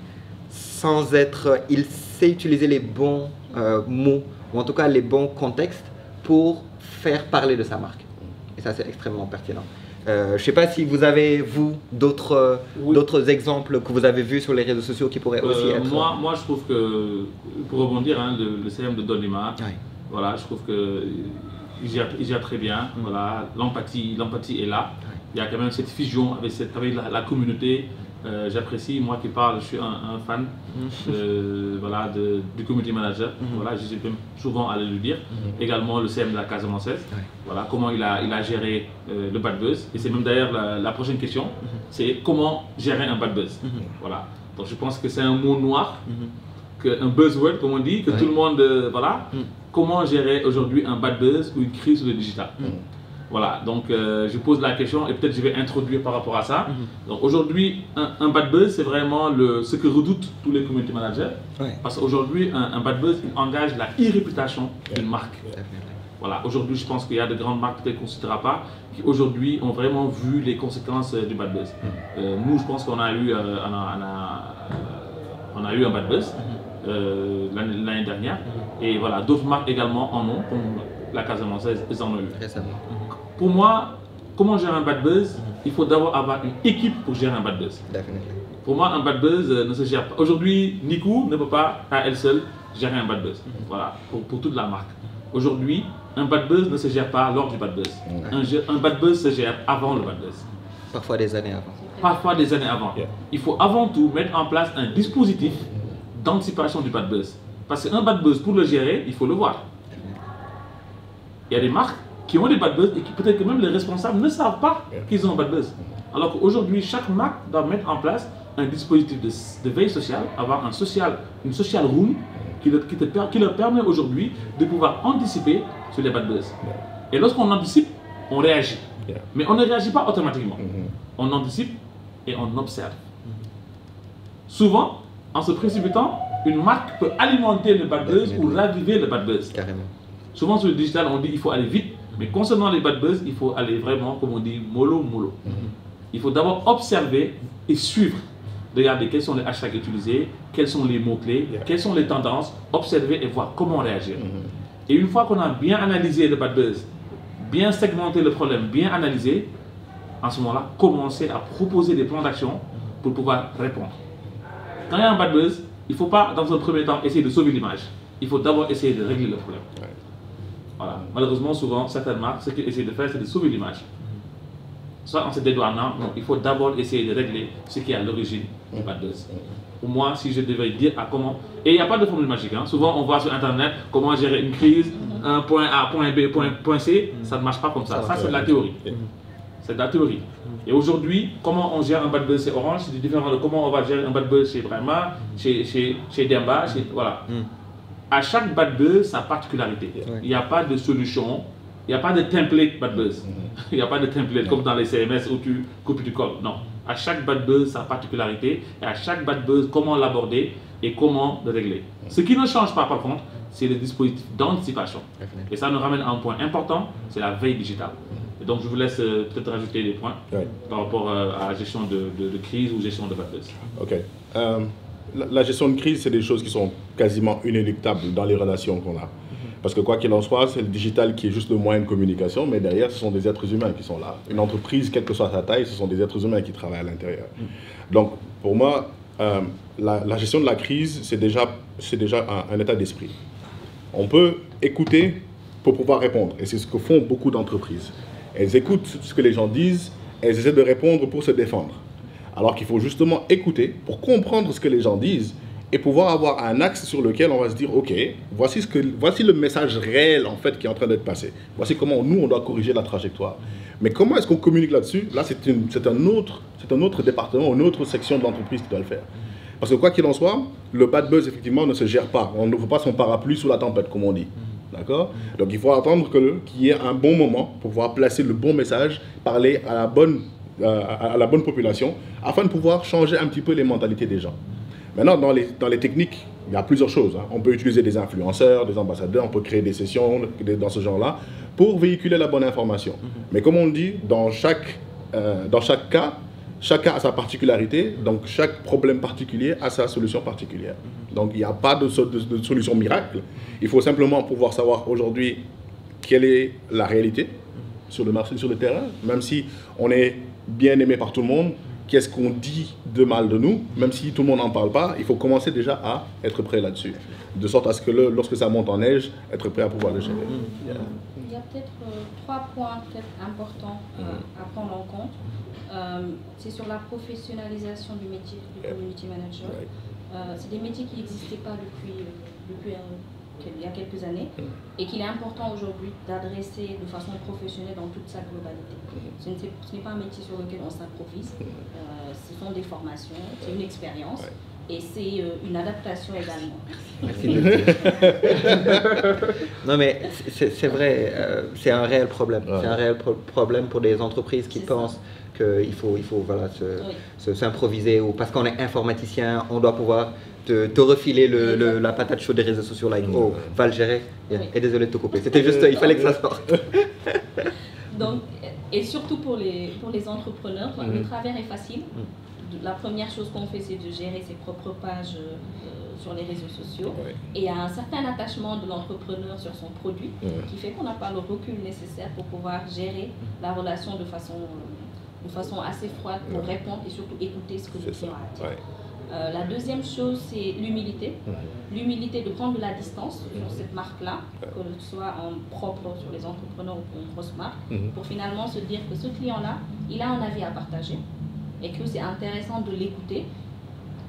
il sait utiliser les bons mots, ou en tout cas les bons contextes pour faire parler de sa marque. Et ça, c'est extrêmement pertinent. Je ne sais pas si vous avez, vous, d'autres exemples que vous avez vus sur les réseaux sociaux qui pourraient aussi être... Moi, je trouve que, pour rebondir, le CM de Dolima, voilà, je trouve qu'il gère très bien. Voilà, l'empathie est là. Il y a quand même cette fusion avec la communauté. J'apprécie, moi qui parle, je suis un fan voilà, du community manager. Voilà, je suis même souvent allé lui dire. Également le CM de la Casamançaise. Voilà, comment il a géré le bad buzz. Et c'est même d'ailleurs la prochaine question, c'est comment gérer un bad buzz. Voilà. Donc je pense que c'est un mot noir, un buzzword comme on dit, que tout le monde... voilà. Comment gérer aujourd'hui un bad buzz ou une crise sur le digital. Voilà, donc je pose la question et peut-être je vais introduire par rapport à ça. Donc aujourd'hui, un bad buzz, c'est vraiment ce que redoutent tous les community managers. Parce qu'aujourd'hui, un bad buzz il engage la e-réputation d'une marque. Voilà, aujourd'hui, je pense qu'il y a de grandes marques peut-être qu'on ne citera pas, qui aujourd'hui ont vraiment vu les conséquences du bad buzz. Nous, je pense qu'on a eu un bad buzz l'année dernière. Et voilà, d'autres marques également en ont, comme la Casamançaise, ils en ont eu. Récemment. Pour moi, comment gérer un bad buzz? Il faut d'abord avoir une équipe pour gérer un bad buzz. Pour moi, un bad buzz ne se gère pas. Aujourd'hui, Nikou ne peut pas à elle seule gérer un bad buzz. Voilà, pour toute la marque. Aujourd'hui, un bad buzz ne se gère pas lors du bad buzz. Un bad buzz se gère avant le bad buzz. Parfois des années avant. Parfois des années avant. Il faut avant tout mettre en place un dispositif d'anticipation du bad buzz. Parce qu'un bad buzz, pour le gérer, il faut le voir. Il y a des marques qui ont des bad buzz et qui peut-être que même les responsables ne savent pas qu'ils ont un bad buzz. Alors qu'aujourd'hui, chaque marque doit mettre en place un dispositif de veille sociale, avoir une social room qui leur permet aujourd'hui de pouvoir anticiper sur les bad buzz. Et lorsqu'on anticipe, on réagit. Mais on ne réagit pas automatiquement. On anticipe et on observe. Souvent, en se précipitant, une marque peut alimenter le bad buzz ou raviver le bad buzz. Carrément. Souvent sur le digital, on dit qu'il faut aller vite, mais concernant les bad buzz, il faut aller vraiment, comme on dit, mollo. Il faut d'abord observer et suivre. Regarder quels sont les hashtags utilisés, quels sont les mots-clés, quelles sont les tendances, observer et voir comment réagir. Et une fois qu'on a bien analysé le bad buzz, bien segmenté le problème, bien analysé, en ce moment-là, commencer à proposer des plans d'action pour pouvoir répondre. Quand il y a un bad buzz, il ne faut pas, dans un premier temps, essayer de sauver l'image. Il faut d'abord essayer de régler le problème. Voilà. Malheureusement, souvent, certaines marques, ce qu'ils essaient de faire, c'est de sauver l'image. Soit en se dédouanant, non, il faut d'abord essayer de régler ce qui est à l'origine du bad buzz. Pour moi, si je devais dire à comment... Et il n'y a pas de formule magique. Hein. Souvent, on voit sur Internet comment gérer une crise, un point A, point B, point C. Ça ne marche pas comme ça. Ça, c'est de la théorie. C'est de la théorie. Et aujourd'hui, comment on gère un bad buzz chez Orange, c'est différent de comment on va gérer un bad buzz chez Brahma, chez Demba, voilà. À chaque bad buzz, sa particularité. Il n'y a pas de solution, il n'y a pas de template bad buzz. Il n'y a pas de template comme dans les CMS où tu copies du code. Non. À chaque bad buzz, sa particularité. Et à chaque bad buzz, comment l'aborder et comment le régler. Ce qui ne change pas, par contre, c'est le dispositif d'anticipation. Et ça nous ramène à un point important, c'est la veille digitale. Et donc, je vous laisse peut-être rajouter des points par rapport à la gestion de crise ou gestion de bad buzz. Ok. La gestion de crise, c'est des choses qui sont quasiment inéluctables dans les relations qu'on a. Parce que quoi qu'il en soit, c'est le digital qui est juste le moyen de communication, mais derrière, ce sont des êtres humains qui sont là. Une entreprise, quelle que soit sa taille, ce sont des êtres humains qui travaillent à l'intérieur. Donc, pour moi, la gestion de la crise, c'est déjà un état d'esprit. On peut écouter pour pouvoir répondre, et c'est ce que font beaucoup d'entreprises. Elles écoutent ce que les gens disent, elles essaient de répondre pour se défendre. Alors qu'il faut justement écouter pour comprendre ce que les gens disent et pouvoir avoir un axe sur lequel on va se dire, ok, voici le message réel en fait qui est en train d'être passé. Voici comment nous, on doit corriger la trajectoire. Mais comment est-ce qu'on communique là-dessus? Là, c'est un autre département, une autre section de l'entreprise qui doit le faire. Parce que quoi qu'il en soit, le bad buzz, effectivement, ne se gère pas. On ne veut pas son parapluie sous la tempête, comme on dit. D'accord? Donc, il faut attendre qu'il y ait un bon moment pour pouvoir placer le bon message, parler à la bonne population, afin de pouvoir changer un petit peu les mentalités des gens. Maintenant, dans les techniques, il y a plusieurs choses. Hein. On peut utiliser des influenceurs, des ambassadeurs, on peut créer des sessions dans ce genre-là pour véhiculer la bonne information. Mais comme on le dit, dans chaque cas, chacun a sa particularité, donc chaque problème particulier a sa solution particulière. Donc il n'y a pas de solution miracle. Il faut simplement pouvoir savoir aujourd'hui quelle est la réalité sur le marché, sur le terrain, même si on est bien aimé par tout le monde. Qu'est-ce qu'on dit de mal de nous, même si tout le monde n'en parle pas, il faut commencer déjà à être prêt là-dessus. De sorte à ce que lorsque ça monte en neige, être prêt à pouvoir le gérer. Il y a peut-être 3 points importants à prendre en compte. C'est sur la professionnalisation du métier du community manager. C'est des métiers qui n'existaient pas depuis il y a quelques années et qu'il est important aujourd'hui d'adresser de façon professionnelle dans toute sa globalité. Ce n'est pas un métier sur lequel on s'improvise, ce sont des formations, c'est une expérience et c'est une adaptation également. Merci de le dire. Non mais c'est vrai, c'est un réel problème. C'est un réel problème pour des entreprises qui pensent qu'il faut voilà, s'improviser ou parce qu'on est informaticien, on doit pouvoir te refiler la patate chaude des réseaux sociaux, like, oh, va le gérer, et désolé de te couper. C'était juste, il fallait que ça sorte. Donc, et surtout pour les entrepreneurs, le travers est facile. La première chose qu'on fait, c'est de gérer ses propres pages sur les réseaux sociaux. Et il y a un certain attachement de l'entrepreneur sur son produit qui fait qu'on n'a pas le recul nécessaire pour pouvoir gérer la relation de façon assez froide pour répondre et surtout écouter ce que le client a à dire. La deuxième chose, c'est l'humilité. L'humilité de prendre de la distance sur cette marque-là, que ce soit en propre sur les entrepreneurs ou pour une grosse marque, pour finalement se dire que ce client-là, il a un avis à partager et que c'est intéressant de l'écouter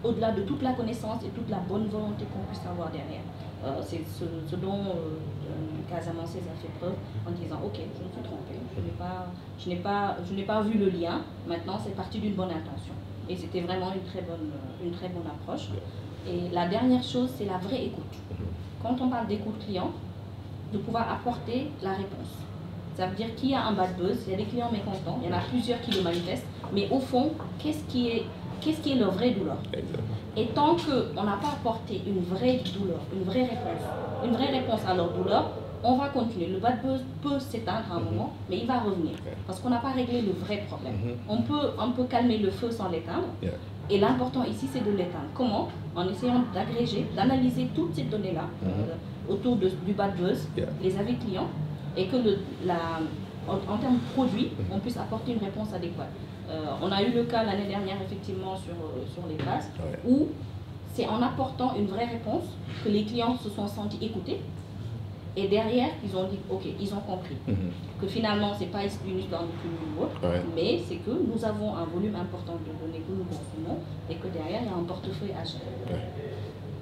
au-delà de toute la connaissance et toute la bonne volonté qu'on puisse avoir derrière. C'est ce dont Casamance a fait preuve en disant ok, je me suis trompé, je n'ai pas vu le lien, maintenant c'est parti d'une bonne intention. Et c'était vraiment une très bonne approche. Et la dernière chose, c'est la vraie écoute. Quand on parle d'écoute client, de pouvoir apporter la réponse. Ça veut dire qu'il y a un bad buzz, il y a des clients mécontents, il y en a plusieurs qui le manifestent, mais au fond, qu'est-ce qui est leur vraie douleur? Et tant qu'on n'a pas apporté une vraie douleur, une vraie réponse à leur douleur, on va continuer. Le bad buzz peut s'éteindre à un moment, mais il va revenir. Parce qu'on n'a pas réglé le vrai problème. On peut calmer le feu sans l'éteindre. Et l'important ici, c'est de l'éteindre. Comment? En essayant d'agréger, d'analyser toutes ces données-là autour du bad buzz, les avis clients, et que en termes de produits, on puisse apporter une réponse adéquate. On a eu le cas l'année dernière, effectivement, sur les bases, où c'est en apportant une vraie réponse que les clients se sont sentis écoutés. Et derrière, ils ont dit, ok, ils ont compris que finalement, ce n'est pas une histoire de cumul ou autre, mais c'est que nous avons un volume important de données que nous consommons et que derrière, il y a un portefeuille à gérer.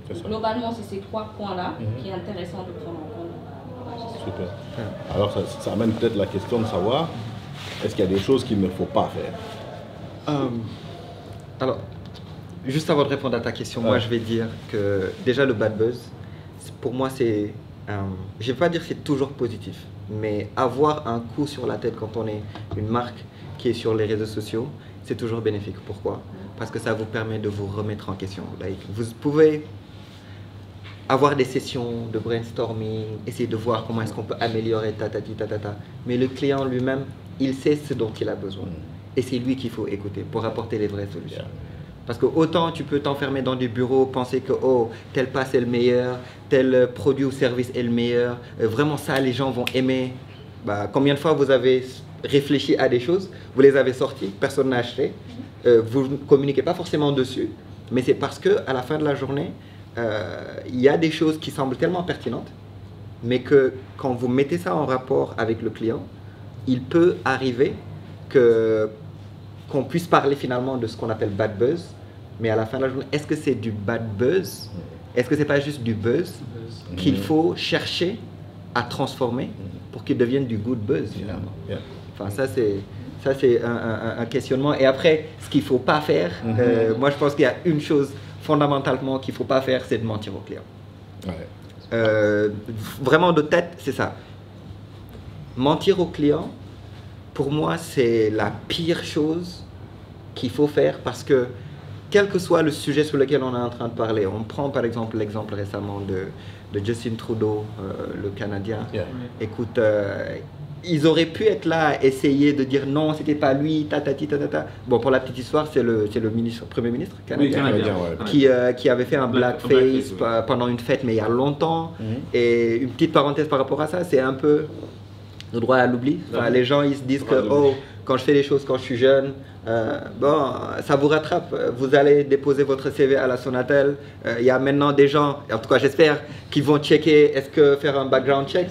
Donc, globalement, c'est ces trois points-là qui est intéressant de prendre en compte. Super. Alors, ça amène peut-être la question de savoir, est-ce qu'il y a des choses qu'il ne faut pas faire? Alors, juste avant de répondre à ta question, moi, je vais dire que déjà, le bad buzz, pour moi, c'est... je ne vais pas dire que c'est toujours positif, mais avoir un coup sur la tête quand on est une marque qui est sur les réseaux sociaux, c'est toujours bénéfique. Pourquoi? Parce que ça vous permet de vous remettre en question. Vous pouvez avoir des sessions de brainstorming, essayer de voir comment est-ce qu'on peut améliorer mais le client lui-même, il sait ce dont il a besoin. Et c'est lui qu'il faut écouter pour apporter les vraies solutions. Parce que autant tu peux t'enfermer dans des bureaux, penser que oh, tel pass est le meilleur, tel produit ou service est le meilleur, vraiment ça les gens vont aimer. Combien de fois vous avez réfléchi à des choses, vous les avez sorties, personne n'a acheté, vous ne communiquez pas forcément dessus, mais c'est parce qu'à la fin de la journée, il y a des choses qui semblent tellement pertinentes, mais que quand vous mettez ça en rapport avec le client, il peut arriver qu'on puisse parler finalement de ce qu'on appelle bad buzz, mais à la fin de la journée, est-ce que c'est du bad buzz? Est-ce que c'est pas juste du buzz qu'il faut chercher à transformer pour qu'il devienne du good buzz finalement? Enfin, ça c'est un questionnement. Et après, ce qu'il faut pas faire, moi je pense qu'il y a une chose fondamentalement qu'il faut pas faire, c'est de mentir aux clients. Vraiment de tête, c'est ça. Mentir aux clients, pour moi, c'est la pire chose qu'il faut faire parce que, quel que soit le sujet sur lequel on est en train de parler, on prend par exemple l'exemple récemment de Justin Trudeau, le Canadien. Écoute, ils auraient pu être là à essayer de dire non, c'était pas lui, Bon, pour la petite histoire, c'est le Premier ministre canadien, qui avait fait un blackface pendant une fête, mais il y a longtemps. Et une petite parenthèse par rapport à ça, c'est un peu le droit à l'oubli. Enfin, les gens, ils se disent que oh, quand je fais les choses quand je suis jeune, bon, ça vous rattrape. Vous allez déposer votre CV à la Sonatel. Il y a maintenant des gens, en tout cas j'espère, qui vont checker, faire un background check,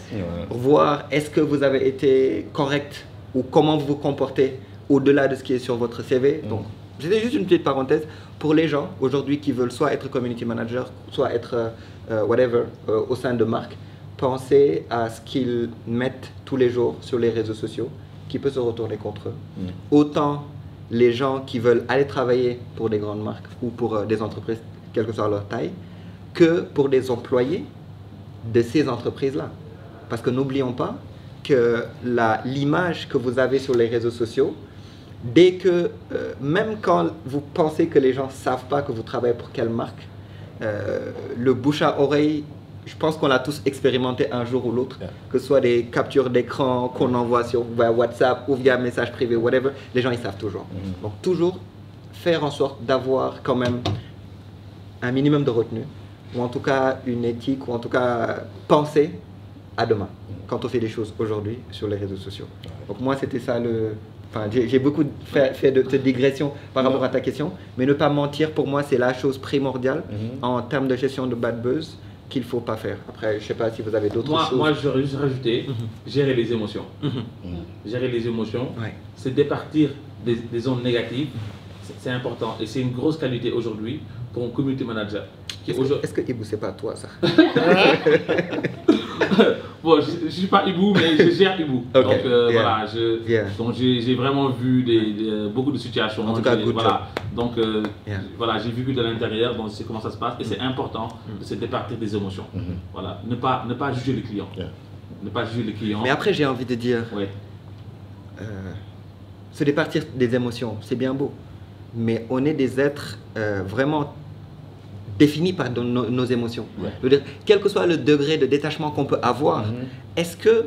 pour voir est-ce que vous avez été correct ou comment vous vous comportez au-delà de ce qui est sur votre CV. Donc, c'était juste une petite parenthèse pour les gens aujourd'hui qui veulent soit être community manager, soit être whatever au sein de marques. Pensez à ce qu'ils mettent tous les jours sur les réseaux sociaux qui peut se retourner contre eux. Autant les gens qui veulent aller travailler pour des grandes marques ou pour des entreprises, quelle que soit leur taille, que pour des employés de ces entreprises-là. Parce que n'oublions pas que l'image que vous avez sur les réseaux sociaux, dès que, même quand vous pensez que les gens ne savent pas que vous travaillez pour quelle marque, le bouche à oreille, je pense qu'on l'a tous expérimenté un jour ou l'autre, que ce soit des captures d'écran qu'on envoie via WhatsApp ou via message privé, whatever, les gens ils savent toujours. Donc toujours faire en sorte d'avoir quand même un minimum de retenue, ou en tout cas une éthique, ou en tout cas penser à demain, quand on fait des choses aujourd'hui sur les réseaux sociaux. Donc moi c'était ça Enfin, j'ai beaucoup fait de digression par rapport à ta question, mais ne pas mentir, pour moi, c'est la chose primordiale en termes de gestion de bad buzz qu'il ne faut pas faire. Après, je ne sais pas si vous avez d'autres choses. Moi, j'aurais juste rajouté, gérer les émotions. Gérer les émotions, c'est départir des ondes négatives, c'est important. Et c'est une grosse qualité aujourd'hui pour un community manager. Est-ce que Ibou, c'est pas toi, ça? Bon, je ne suis pas Ibou, mais je gère Ibou. Okay. Donc, voilà, j'ai vraiment vu beaucoup de situations. En tout cas, voilà. Donc, voilà, j'ai vécu de l'intérieur, donc c'est comment ça se passe. Et c'est important de se départir des émotions. Voilà, ne pas juger le client. Ne pas juger le client. Mais après, j'ai envie de dire, se départir des émotions, c'est bien beau. Mais on est des êtres vraiment définis par nos émotions. Je veux dire, quel que soit le degré de détachement qu'on peut avoir, est-ce que,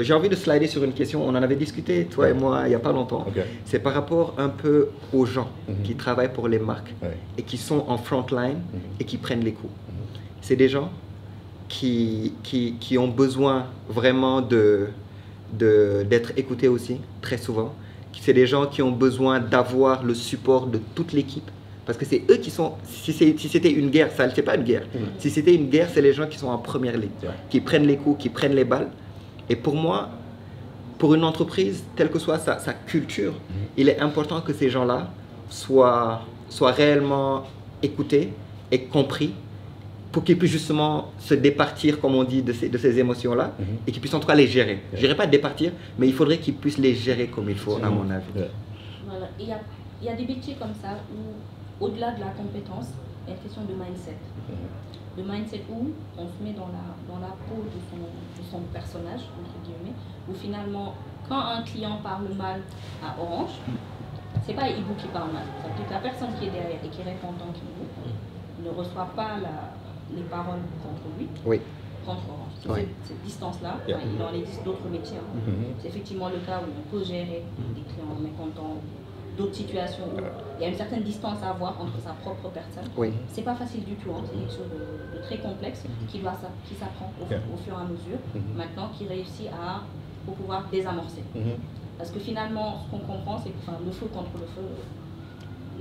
j'ai envie de slider sur une question, on en avait discuté, toi et moi, il n'y a pas longtemps, c'est par rapport un peu aux gens qui travaillent pour les marques et qui sont en front line et qui prennent les coups. C'est des gens qui ont besoin vraiment d'être écoutés aussi, très souvent. C'est des gens qui ont besoin d'avoir le support de toute l'équipe. Parce que c'est eux qui sont, si c'était une guerre, ça c'est pas une guerre. Si c'était une guerre, c'est les gens qui sont en première ligne, qui prennent les coups, qui prennent les balles. Et pour moi, pour une entreprise, telle que soit sa culture, il est important que ces gens-là soient réellement écoutés et compris pour qu'ils puissent justement se départir, comme on dit, de ces émotions-là et qu'ils puissent en tout cas les gérer. Je ne dirais pas départir, mais il faudrait qu'ils puissent les gérer comme il faut, à mon avis. Voilà. Il y a des métiers comme ça où, au-delà de la compétence, il y a une question de mindset. Le mindset où on se met dans la peau de son personnage, entre guillemets, où finalement, quand un client parle mal à Orange, c'est pas Ibou qui parle mal. C'est-à-dire que la personne qui est derrière et qui répond en tant qu'Ibou ne reçoit pas les paroles contre lui, contre Orange. Cette distance-là, dans les d'autres métiers, c'est effectivement le cas où on peut gérer des clients mécontents, d'autres situations où il y a une certaine distance à avoir entre sa propre personne. C'est pas facile du tout, c'est quelque chose de très complexe qui s'apprend au fur et à mesure, maintenant qui réussit à pouvoir désamorcer. Parce que finalement, ce qu'on comprend, c'est que le feu contre le feu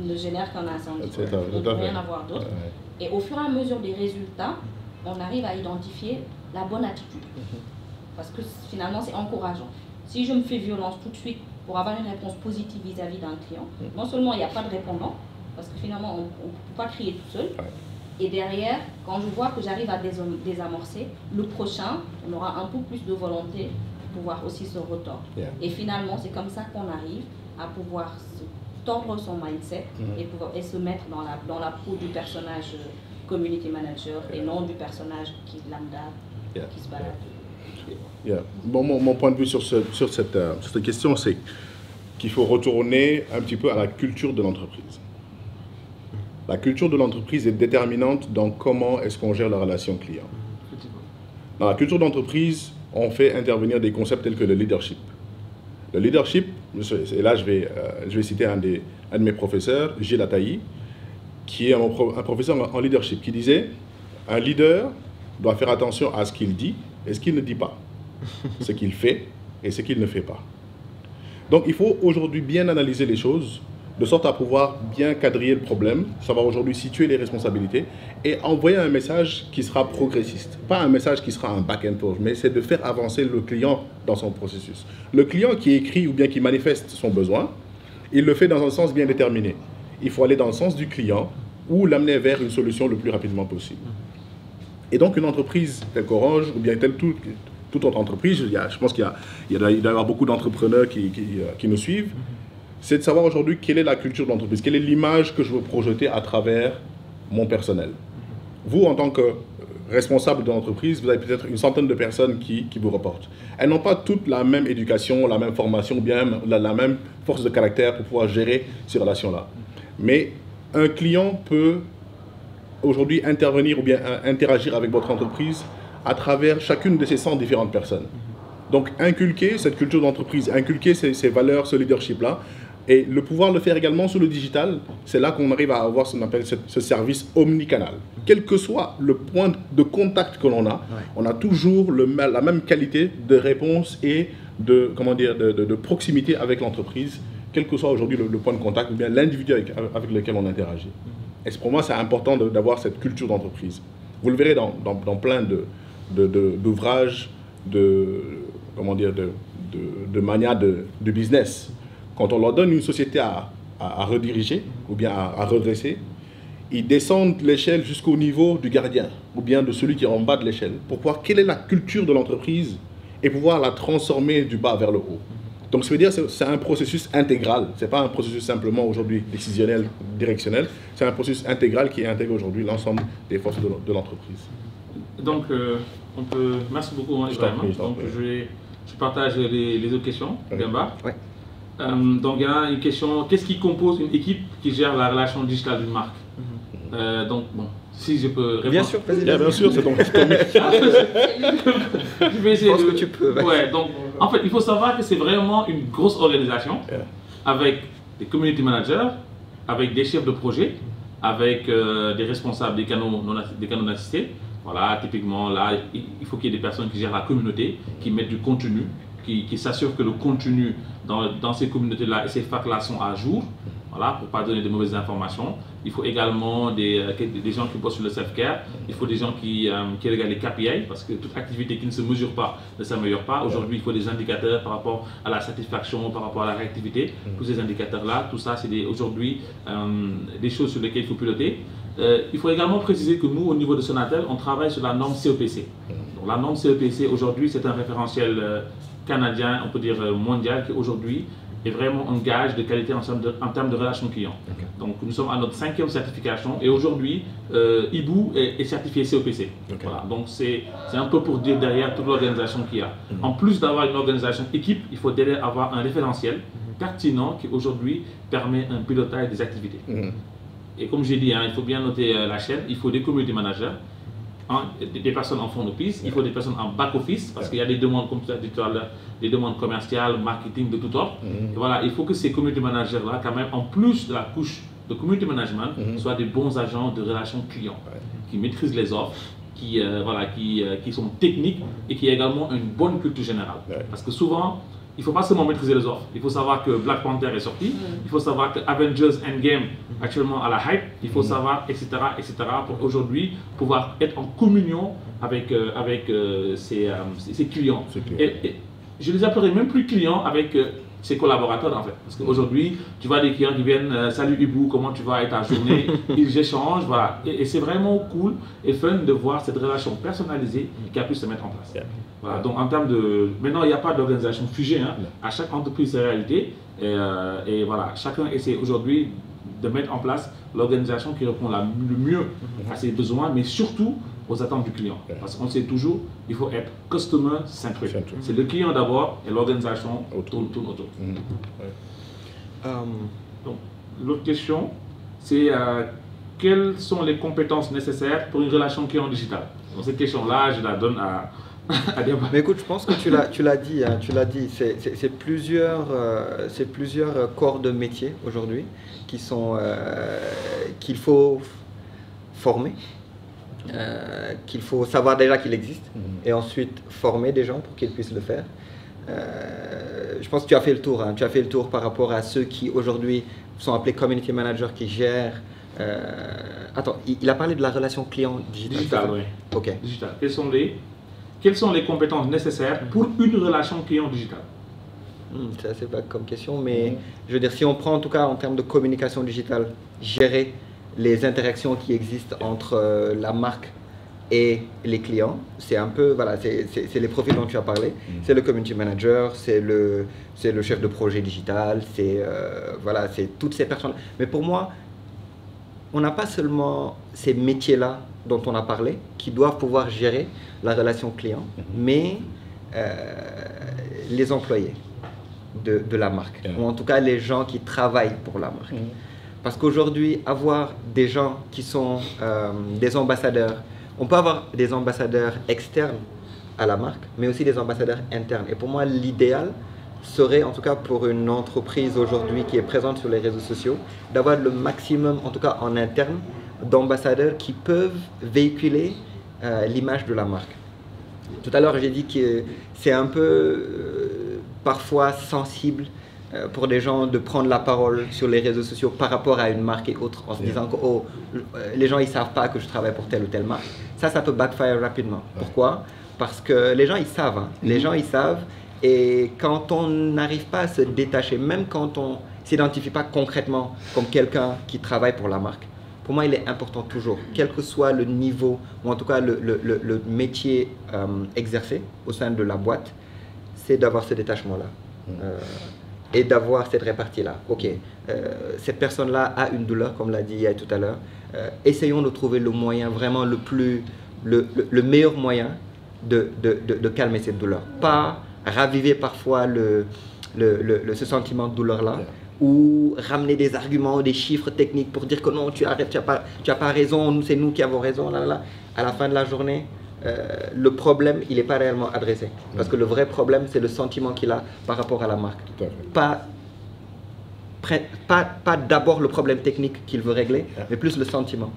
ne génère qu'un incendie. Il ne peut rien avoir d'autre. Et au fur et à mesure des résultats, on arrive à identifier la bonne attitude. Parce que finalement, c'est encourageant. Si je me fais violence tout de suite pour avoir une réponse positive vis-à-vis d'un client, non seulement il n'y a pas de répondant, parce que finalement, on ne peut pas crier tout seul. Et derrière, quand je vois que j'arrive à désamorcer, le prochain, on aura un peu plus de volonté pour pouvoir aussi se retordre. Et finalement, c'est comme ça qu'on arrive à pouvoir se tordre son mindset et se mettre dans la peau du personnage community manager et non du personnage qui est lambda, qui se balade. Bon, mon point de vue sur cette question, c'est qu'il faut retourner un petit peu à la culture de l'entreprise. La culture de l'entreprise est déterminante dans comment est-ce qu'on gère la relation client. Dans la culture d'entreprise, on fait intervenir des concepts tels que le leadership. Le leadership, et là je vais citer un de mes professeurs, Gilles Ataï, qui est un professeur en leadership, qui disait « Un leader doit faire attention à ce qu'il dit et ce qu'il ne dit pas, ce qu'il fait et ce qu'il ne fait pas. » Donc il faut aujourd'hui bien analyser les choses, de sorte à pouvoir bien quadriller le problème, savoir aujourd'hui situer les responsabilités et envoyer un message qui sera progressiste. Pas un message qui sera un back and forth, mais c'est de faire avancer le client dans son processus. Le client qui écrit ou bien qui manifeste son besoin, il le fait dans un sens bien déterminé. Il faut aller dans le sens du client ou l'amener vers une solution le plus rapidement possible. Et donc une entreprise telle qu'Orange ou bien telle toute autre entreprise, je pense qu'il doit y avoir beaucoup d'entrepreneurs qui nous suivent, c'est de savoir aujourd'hui quelle est la culture de l'entreprise, quelle est l'image que je veux projeter à travers mon personnel. Vous, en tant que responsable de l'entreprise, vous avez peut-être une centaine de personnes qui vous reportent. Elles n'ont pas toutes la même éducation, la même formation, ou bien la même force de caractère pour pouvoir gérer ces relations-là. Mais un client peut aujourd'hui intervenir ou bien interagir avec votre entreprise à travers chacune de ces 100 différentes personnes. Donc inculquer cette culture d'entreprise, inculquer ces valeurs, ce leadership-là, et le pouvoir le faire également sur le digital, c'est là qu'on arrive à avoir ce qu'on appelle ce service omnicanal. Quel que soit le point de contact que l'on a, on a toujours la même qualité de réponse et comment dire, de proximité avec l'entreprise, quel que soit aujourd'hui le point de contact ou bien l'individu avec lequel on interagit. Et pour moi, c'est important d'avoir cette culture d'entreprise. Vous le verrez dans plein d'ouvrages, comment dire, de manière de business. Quand on leur donne une société à rediriger ou bien à redresser, ils descendent l'échelle jusqu'au niveau du gardien ou bien de celui qui est en bas de l'échelle pour voir quelle est la culture de l'entreprise et pouvoir la transformer du bas vers le haut. Donc, ça veut dire que c'est un processus intégral. Ce n'est pas un processus simplement aujourd'hui décisionnel, directionnel. C'est un processus intégral qui intègre aujourd'hui l'ensemble des forces de l'entreprise. Donc, merci beaucoup, Ibrahim. Donc, je partage les autres questions. Demba. Oui. Donc, il y a une question. Qu'est-ce qui compose une équipe qui gère la relation digitale d'une marque? Donc, bon, si je peux répondre. Bien sûr, vas-y. Bien sûr, c'est ton Je vais essayer je pense que tu peux. Ouais, donc, en fait, il faut savoir que c'est vraiment une grosse organisation avec des community managers, avec des chefs de projet, avec des responsables des canaux non assistés. Voilà, typiquement, là, il faut qu'il y ait des personnes qui gèrent la communauté, qui mettent du contenu, qui s'assurent que le contenu dans ces communautés-là et ces facs-là sont à jour. Voilà, pour ne pas donner de mauvaises informations. Il faut également des gens qui bossent sur le self-care. Il faut des gens qui regardent les KPI, parce que toute activité qui ne se mesure pas ne s'améliore pas. Aujourd'hui, il faut des indicateurs par rapport à la satisfaction, par rapport à la réactivité. Tous ces indicateurs-là, tout ça, c'est aujourd'hui des choses sur lesquelles il faut piloter. Il faut également préciser que nous, au niveau de Sonatel, on travaille sur la norme CEPC. Donc, la norme CEPC, aujourd'hui, c'est un référentiel canadien, on peut dire mondial, qui aujourd'hui est vraiment un gage de qualité en termes de relations clients. Donc nous sommes à notre 5e certification et aujourd'hui, Ibu est certifié CEPC. Voilà, donc c'est un peu pour dire derrière toute l'organisation qu'il y a. En plus d'avoir une organisation équipe, il faut derrière avoir un référentiel pertinent qui aujourd'hui permet un pilotage des activités. Et comme j'ai dit, il faut bien noter la chaîne, il faut des community managers, des personnes en front office, il faut des personnes en back office, parce qu'il y a des demandes, comme tu as dit tout à l'heure, des demandes commerciales, marketing de tout ordre. Et voilà, il faut que ces community managers-là, quand même, en plus de la couche de community management, soient des bons agents de relations clients, qui maîtrisent les offres, qui sont techniques et qui aient également une bonne culture générale. Parce que souvent, il ne faut pas seulement maîtriser les offres. Il faut savoir que Black Panther est sorti. Il faut savoir que Avengers Endgame actuellement à la hype. Il faut savoir, etc., pour aujourd'hui pouvoir être en communion avec ses clients. Et je les appellerai même plus clients avec ses collaborateurs en fait. Parce qu'aujourd'hui, tu vois des clients qui viennent, salut Ibu, comment tu vas et ta journée, ils échangent, voilà. Et c'est vraiment cool et fun de voir cette relation personnalisée qui a pu se mettre en place. Voilà, donc en termes de... Maintenant, il n'y a pas d'organisation figée, à chaque entreprise, c'est réalité. Et voilà, chacun essaie aujourd'hui de mettre en place l'organisation qui répond le mieux à ses besoins, mais surtout aux attentes du client. Parce qu'on sait toujours, il faut être customer centric. C'est le client d'abord et l'organisation tourne autour. Donc, l'autre question, c'est quelles sont les compétences nécessaires pour une relation client digitale? Donc, cette question-là, je la donne à Demba. Mais écoute, je pense que tu l'as dit, c'est plusieurs corps de métier aujourd'hui qu'il faut former. Qu'il faut savoir déjà qu'il existe et ensuite former des gens pour qu'ils puissent le faire. Je pense que tu as fait le tour. Tu as fait le tour par rapport à ceux qui aujourd'hui sont appelés community managers qui gèrent. Attends, il a parlé de la relation client digitale. Oui. Ok. Digital. Quelles sont les compétences nécessaires pour une relation client digitale? C'est assez vague comme question, mais je veux dire, si on prend en tout cas en termes de communication digitale, gérer les interactions qui existent entre la marque et les clients, c'est un peu, voilà, c'est les profils dont tu as parlé. C'est le community manager, c'est le chef de projet digital, voilà, c'est toutes ces personnes. Mais pour moi, on n'a pas seulement ces métiers-là dont on a parlé, qui doivent pouvoir gérer la relation client, mais les employés de la marque, ou en tout cas les gens qui travaillent pour la marque. Parce qu'aujourd'hui, avoir des gens qui sont des ambassadeurs, on peut avoir des ambassadeurs externes à la marque, mais aussi des ambassadeurs internes. Et pour moi, l'idéal serait, en tout cas pour une entreprise aujourd'hui qui est présente sur les réseaux sociaux, d'avoir le maximum, en tout cas en interne, d'ambassadeurs qui peuvent véhiculer l'image de la marque. Tout à l'heure, j'ai dit que c'est un peu parfois sensible pour des gens de prendre la parole sur les réseaux sociaux par rapport à une marque et autres, en se disant que oh, les gens ils savent pas que je travaille pour telle ou telle marque. Ça peut backfire rapidement. Pourquoi? Parce que les gens ils savent, hein. Les gens ils savent, et quand on n'arrive pas à se détacher, même quand on s'identifie pas concrètement comme quelqu'un qui travaille pour la marque, pour moi il est important toujours, quel que soit le niveau ou en tout cas le métier exercé au sein de la boîte, c'est d'avoir ce détachement-là. Et d'avoir cette répartie-là. Ok, cette personne-là a une douleur, comme l'a dit tout à l'heure. Essayons de trouver le moyen, vraiment le meilleur moyen de calmer cette douleur. Pas raviver parfois ce sentiment de douleur-là, ou ramener des arguments, des chiffres techniques pour dire que non, tu as pas raison, c'est nous qui avons raison. Là. À la fin de la journée, le problème, il n'est pas réellement adressé. Parce que le vrai problème, c'est le sentiment qu'il a par rapport à la marque. Pas d'abord le problème technique qu'il veut régler, mais plus le sentiment.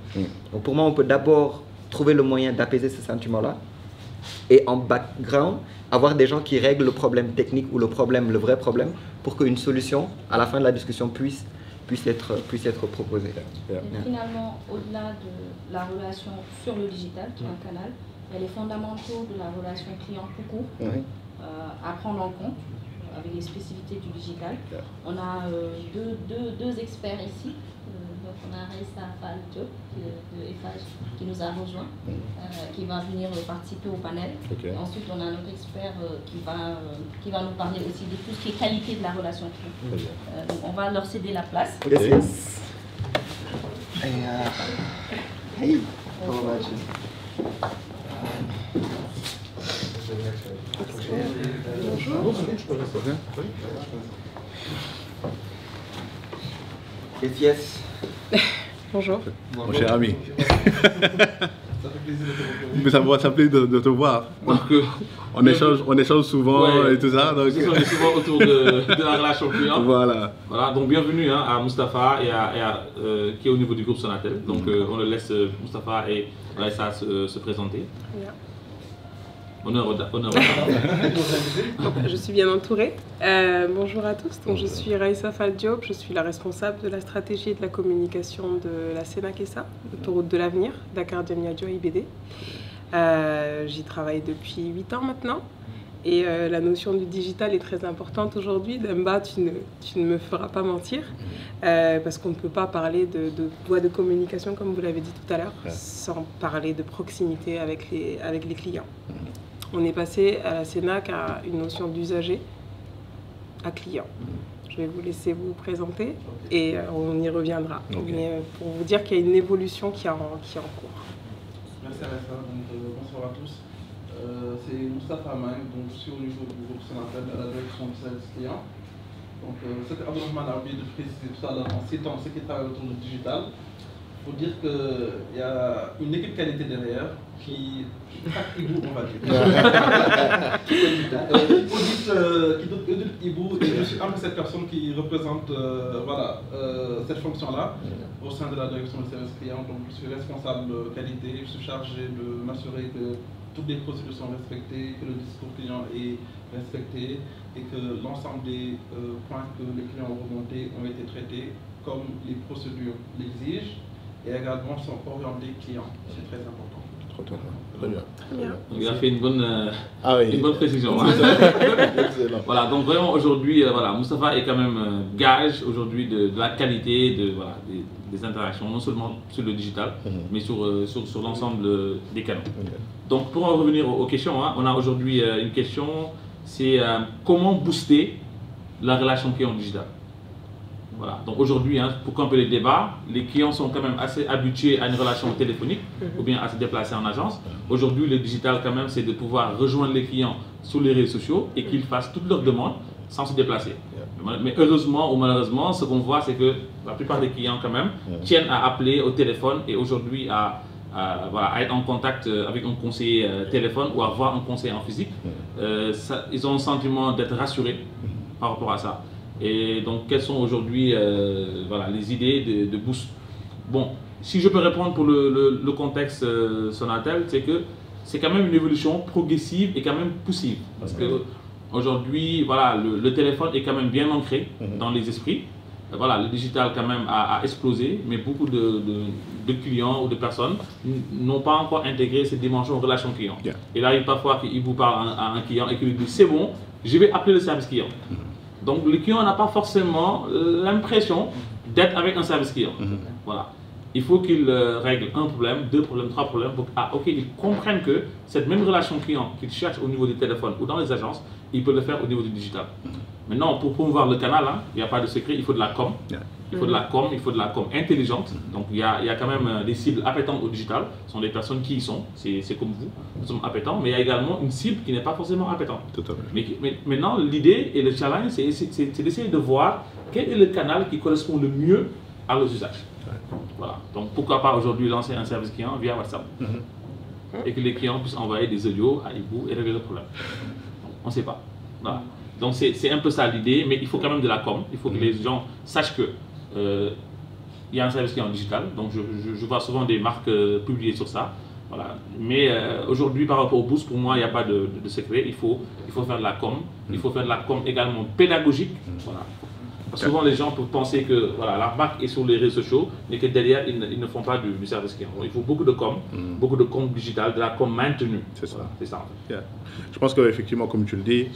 Donc pour moi, on peut d'abord trouver le moyen d'apaiser ce sentiment-là, et en background, avoir des gens qui règlent le problème technique ou le vrai problème, pour qu'une solution, à la fin de la discussion, puisse être proposée. Finalement, au-delà de la relation sur le digital, qui est un canal, il y a les fondamentaux de la relation client tout court à prendre en compte avec les spécificités du digital. On a deux experts ici. Donc on a Raissa Fall Diop de EFAGE qui nous a rejoint, qui va venir participer au panel. Et ensuite on a notre expert qui va nous parler aussi de tout ce qui est qualité de la relation client. Donc on va leur céder la place. Hey, comment vas-tu? Bonjour. Yes. Bonjour. Mon cher ami. Mais ça me plaît de te voir. Donc, on échange souvent et tout ça. Donc... On est souvent autour de la relation client. Voilà. Donc bienvenue à Moustapha qui est au niveau du groupe Sonatel. Donc on le laisse Moustapha et Raissa se présenter. Bien. Honneur. Je suis bien entourée. Bonjour à tous. Donc, je suis Raissa Fall Diop. Je suis la responsable de la stratégie et de la communication de la Sénakessa, l'autoroute de l'avenir, Dakar Diamniadio IBD. J'y travaille depuis 8 ans maintenant. Et la notion du digital est très importante aujourd'hui. Demba, tu ne me feras pas mentir, parce qu'on ne peut pas parler de voie de communication, comme vous l'avez dit tout à l'heure, sans parler de proximité avec les clients. On est passé à la Sénac à une notion d'usager à client. Je vais vous laisser vous présenter et on y reviendra. Mais pour vous dire qu'il y a une évolution qui est en cours. Merci Raissa, bonsoir à tous. C'est Moustapha Mang, donc je suis au niveau du groupe Sonatel à la direction du service client. Donc ce que Abdourahmane a oublié de préciser tout à l'heure en citant ceux qui travaillent autour du digital, pour dire qu'il y a une équipe qualité derrière qui Ibou, on va dire. Qui audite Ibou, et je suis un de cette personne qui représente cette fonction-là au sein de la direction du service client. Donc je suis responsable qualité, je suis chargé de m'assurer que toutes les procédures sont respectées, que le discours client est respecté et que l'ensemble des points que les clients ont remontés ont été traités comme les procédures l'exigent et également sont orientés clients. C'est très important. Très bien. Donc, il a fait une bonne précision. Voilà, donc vraiment aujourd'hui, Moustapha est quand même gage aujourd'hui de la qualité des interactions, non seulement sur le digital, mais sur l'ensemble des canaux. Donc pour en revenir aux questions, on a aujourd'hui une question, c'est comment booster la relation client digital. Voilà. Donc aujourd'hui, pour camper les débats, les clients sont quand même assez habitués à une relation téléphonique ou bien à se déplacer en agence. Aujourd'hui, le digital quand même, c'est de pouvoir rejoindre les clients sur les réseaux sociaux et qu'ils fassent toutes leurs demandes sans se déplacer. Mais heureusement ou malheureusement, ce qu'on voit, c'est que la plupart des clients quand même tiennent à appeler au téléphone et aujourd'hui à être en contact avec un conseiller téléphone ou à voir un conseiller en physique. Ils ont le sentiment d'être rassurés par rapport à ça. Et donc, quelles sont aujourd'hui les idées de boost? Bon, si je peux répondre pour le contexte Sonatel, c'est que c'est quand même une évolution progressive et quand même poussive. Parce que Aujourd'hui, voilà, le téléphone est quand même bien ancré dans les esprits. Voilà, le digital quand même a explosé, mais beaucoup de clients ou de personnes n'ont pas encore intégré cette dimension relation client. Il arrive parfois qu'il vous parle à un client et qu'il lui dit c'est bon, je vais appeler le service client. Donc le client n'a pas forcément l'impression d'être avec un service client. Voilà. Il faut qu'il règle un problème, 2 problèmes, 3 problèmes pour qu'ils comprennent que cette même relation client qu'il cherche au niveau du téléphone ou dans les agences, il peut le faire au niveau du digital. Maintenant, pour promouvoir le canal, il n'y a pas de secret, il faut de la com. Il faut de la com, il faut de la com intelligente. Donc il y a quand même des cibles appétentes au digital. Ce sont des personnes qui y sont, c'est comme vous, nous sommes appétents, mais il y a également une cible qui n'est pas forcément appétente. Tout à fait. Mais maintenant, l'idée et le challenge, c'est d'essayer de voir quel est le canal qui correspond le mieux à leurs usages. Voilà. Donc pourquoi pas aujourd'hui lancer un service client via WhatsApp et que les clients puissent envoyer des audios à Ibou et régler le problème. On ne sait pas. Voilà. Donc c'est un peu ça l'idée, mais il faut quand même de la com. Il faut que les gens sachent que il y a un service client digital. Donc je vois souvent des marques publier sur ça. Voilà. Mais aujourd'hui, par rapport au boost, pour moi, il n'y a pas de secret. Il faut faire de la com. Il faut faire de la com également pédagogique. Voilà. Souvent, les gens peuvent penser que voilà, la marque est sur les réseaux sociaux, mais que derrière, ils ne font pas du service client. Donc, il faut beaucoup de com digital, de la com maintenue. C'est ça. Voilà, c'est ça. Je pense qu'effectivement, comme tu le dis,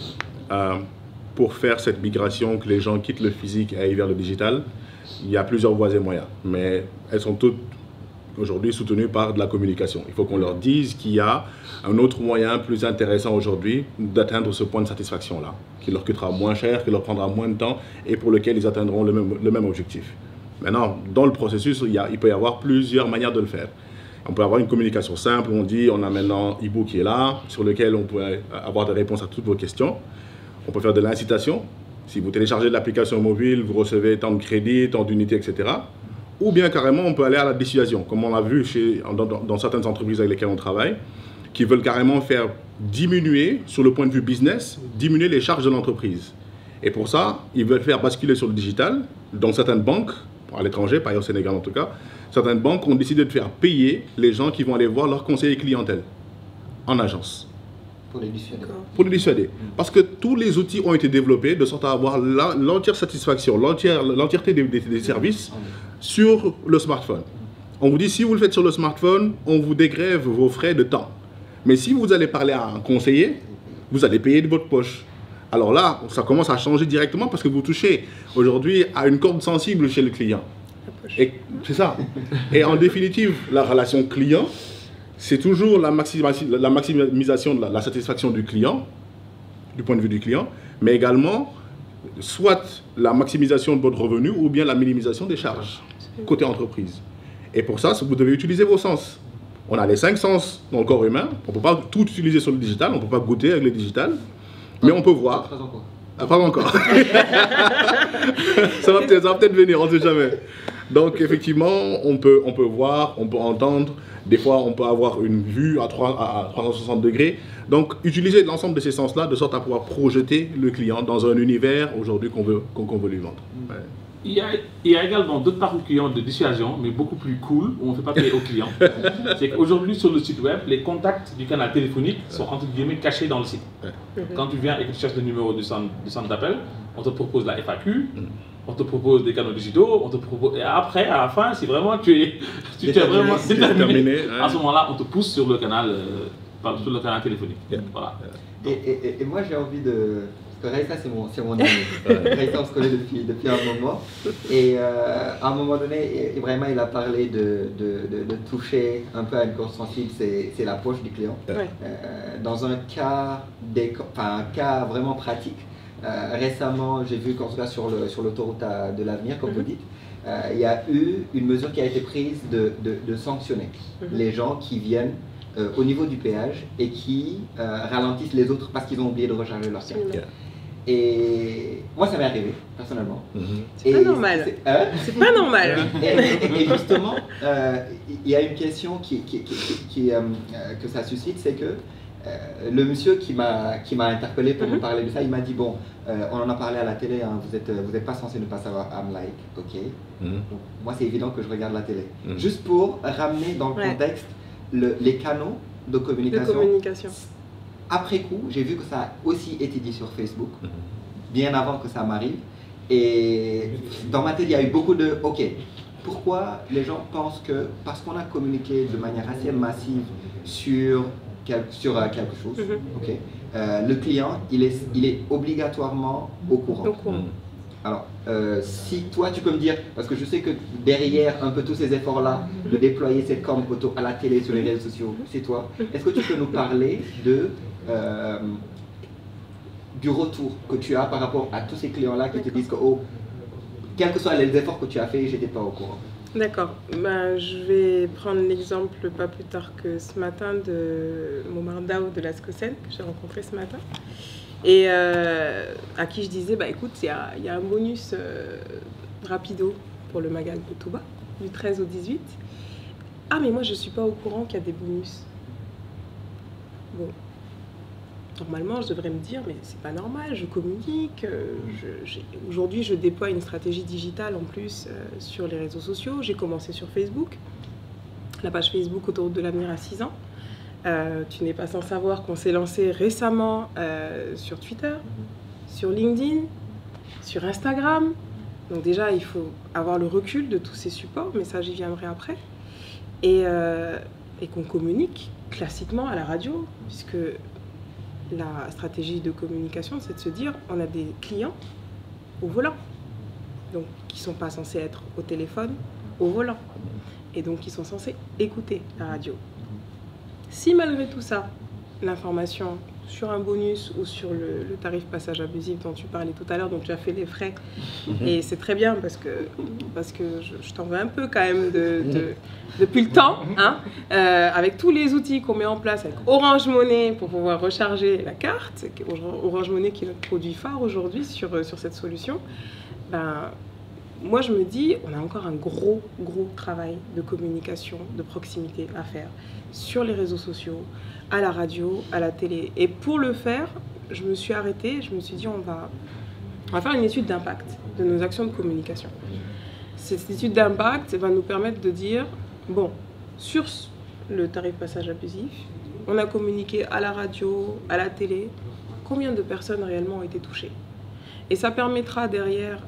pour faire cette migration, que les gens quittent le physique et aillent vers le digital, il y a plusieurs voies et moyens. Mais elles sont toutes aujourd'hui soutenues par de la communication. Il faut qu'on leur dise qu'il y a un autre moyen plus intéressant aujourd'hui d'atteindre ce point de satisfaction-là, qui leur coûtera moins cher, qui leur prendra moins de temps et pour lequel ils atteindront le même objectif. Maintenant, dans le processus, il peut y avoir plusieurs manières de le faire. On peut avoir une communication simple, on dit on a maintenant Ibou qui est là, sur lequel on peut avoir des réponses à toutes vos questions. On peut faire de l'incitation. Si vous téléchargez de l'application mobile, vous recevez tant de crédits, tant d'unités, etc. Ou bien carrément, on peut aller à la dissuasion, comme on l'a vu dans certaines entreprises avec lesquelles on travaille, qui veulent carrément faire diminuer, sur le point de vue business, diminuer les charges de l'entreprise. Et pour ça, ils veulent faire basculer sur le digital. Dans certaines banques, à l'étranger, pas au Sénégal en tout cas, certaines banques ont décidé de faire payer les gens qui vont aller voir leur conseiller clientèle en agence. Pour les dissuader. Pour les dissuader. Parce que tous les outils ont été développés de sorte à avoir l'entière satisfaction, l'entièreté des services sur le smartphone. On vous dit, si vous le faites sur le smartphone, on vous dégrève vos frais de temps. Mais si vous allez parler à un conseiller, vous allez payer de votre poche. Alors là, ça commence à changer directement parce que vous touchez aujourd'hui à une corde sensible chez le client. C'est ça. Et en définitive, la relation client, c'est toujours la maximisation de la satisfaction du client, du point de vue du client, mais également soit la maximisation de votre revenu ou bien la minimisation des charges côté entreprise. Et pour ça, vous devez utiliser vos sens. On a les 5 sens dans le corps humain, on ne peut pas tout utiliser sur le digital, on ne peut pas goûter avec le digital, mais on peut voir. Pas encore. Ça va peut-être venir, on ne sait jamais. Donc effectivement, on peut voir, on peut entendre, des fois on peut avoir une vue à 360 degrés. Donc utiliser l'ensemble de ces sens-là de sorte à pouvoir projeter le client dans un univers aujourd'hui qu'on veut lui vendre. Ouais. Il y a également d'autres parcours clients de dissuasion, mais beaucoup plus cool, où on ne fait pas payer aux clients. C'est qu'aujourd'hui, sur le site web, les contacts du canal téléphonique sont entre guillemets cachés dans le site. Quand tu viens et que tu cherches le numéro du centre d'appel, on te propose la FAQ, on te propose des canaux digitaux, on te propose... Et après, à la fin, si vraiment tu es vraiment déterminé, à ce moment-là, on te pousse sur le canal, téléphonique. Voilà. Et moi, j'ai envie de... Parce que Raissa, c'est mon ami. Raissa, on se connaît depuis un moment. Et à un moment donné, Ibrahima, il a parlé de toucher un peu à une corde sensible, c'est la poche du client. Dans un cas vraiment pratique, récemment, j'ai vu qu'en tout cas sur l'autoroute de l'avenir, comme vous dites, il y a eu une mesure qui a été prise de sanctionner les gens qui viennent au niveau du péage et qui ralentissent les autres parce qu'ils ont oublié de recharger leur carte. Et moi, ça m'est arrivé, personnellement. C'est pas normal. C'est pas normal. Et justement, il y a une question que ça suscite, c'est que le monsieur qui m'a interpellé pour me parler de ça, il m'a dit, bon, on en a parlé à la télé, hein, vous êtes pas censé ne pas savoir, I'm like, ok. Donc, moi, c'est évident que je regarde la télé. Juste pour ramener dans le contexte les canaux de communication. après coup, j'ai vu que ça a aussi été dit sur Facebook, bien avant que ça m'arrive. Et dans ma tête, il y a eu beaucoup de « Ok, pourquoi les gens pensent que parce qu'on a communiqué de manière assez massive sur quelque chose, okay, le client, il est obligatoirement au courant. Alors, si toi, tu peux me dire, parce que je sais que derrière un peu tous ces efforts-là, de déployer cette com auto à la télé, sur les réseaux sociaux, c'est toi. Est-ce que tu peux nous parler du retour que tu as par rapport à tous ces clients-là qui te disent que, oh, quels que soient les efforts que tu as faits, je n'étais pas au courant? D'accord. Ben, je vais prendre l'exemple pas plus tard que ce matin de Momar Dao de la SCOSEN, que j'ai rencontré ce matin. Et à qui je disais, bah écoute, il y a un bonus rapido pour le Magal de Touba, du 13 au 18. Ah, mais moi, je ne suis pas au courant qu'il y a des bonus. Bon, normalement, je devrais me dire, mais c'est pas normal, je communique. Aujourd'hui, je déploie une stratégie digitale en plus sur les réseaux sociaux. J'ai commencé sur Facebook, la page Facebook Autoroute de l'Avenir à 6 ans. Tu n'es pas sans savoir qu'on s'est lancé récemment sur Twitter, sur LinkedIn, sur Instagram. Donc déjà, il faut avoir le recul de tous ces supports, mais ça, j'y viendrai après. Et qu'on communique classiquement à la radio, puisque la stratégie de communication, c'est de se dire, on a des clients au volant, donc qui ne sont pas censés être au téléphone, au volant, et donc qui sont censés écouter la radio. Si malgré tout ça, l'information sur un bonus ou sur le tarif passage abusif dont tu parlais tout à l'heure, dont tu as fait les frais, et c'est très bien parce que je t'en veux un peu quand même depuis le temps, hein, avec tous les outils qu'on met en place, avec Orange Money pour pouvoir recharger la carte, Orange Money qui est notre produit phare aujourd'hui sur cette solution, ben, moi je me dis, on a encore un gros travail de communication, de proximité à faire sur les réseaux sociaux, à la radio, à la télé. Et pour le faire, je me suis arrêtée, je me suis dit on va faire une étude d'impact de nos actions de communication. Cette étude d'impact va nous permettre de dire, bon, sur le tarif passage abusif, on a communiqué à la radio, à la télé, combien de personnes réellement ont été touchées. Et ça permettra derrière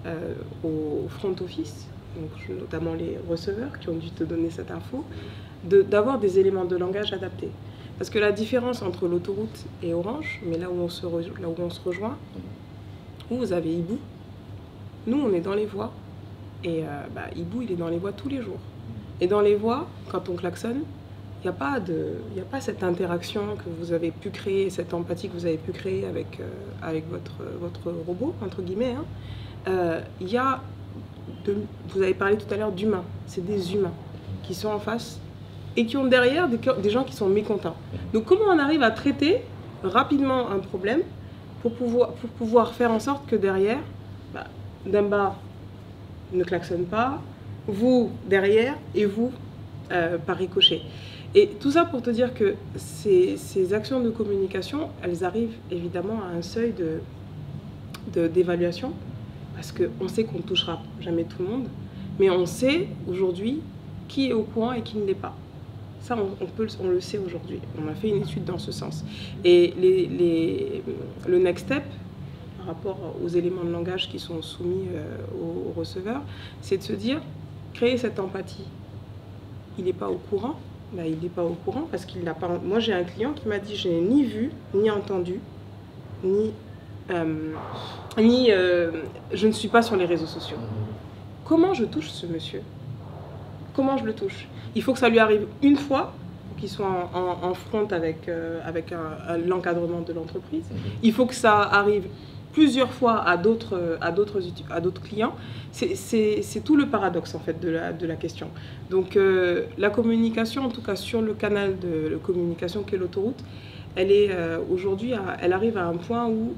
au front office, donc notamment les receveurs qui ont dû te donner cette info, d'avoir des éléments de langage adaptés. Parce que la différence entre l'autoroute et Orange, mais là où on se rejoint, vous avez Hibou, nous on est dans les voies, et Hibou il est dans les voies tous les jours. Et dans les voies, quand on klaxonne, il n'y a pas cette interaction que vous avez pu créer, cette empathie que vous avez pu créer avec votre robot, entre guillemets. Hein. Vous avez parlé tout à l'heure d'humains, c'est des humains qui sont en face et qui ont derrière des gens qui sont mécontents. Donc comment on arrive à traiter rapidement un problème pour pouvoir faire en sorte que derrière, Demba ne klaxonne pas, vous derrière et vous par ricochet. Et tout ça pour te dire que ces actions de communication, elles arrivent évidemment à un seuil d'évaluation, parce qu'on sait qu'on ne touchera jamais tout le monde, mais on sait aujourd'hui qui est au courant et qui ne l'est pas. Ça, on le sait aujourd'hui. On a fait une étude dans ce sens. Et le next step, par rapport aux éléments de langage qui sont soumis aux receveurs, c'est de se dire, créer cette empathie. Il n'est pas au courant. Il n'est pas au courant parce qu'il n'a pas... Moi, j'ai un client qui m'a dit, je n'ai ni vu, ni entendu, je ne suis pas sur les réseaux sociaux. Comment je touche ce monsieur? Comment je le touche? Il faut que ça lui arrive une fois, pour qu'il soit en front avec l'encadrement de l'entreprise. Il faut que ça arrive plusieurs fois à d'autres clients. C'est tout le paradoxe en fait de la question. Donc la communication, en tout cas sur le canal de communication qu'est l'autoroute, elle est aujourd'hui, elle arrive à un point où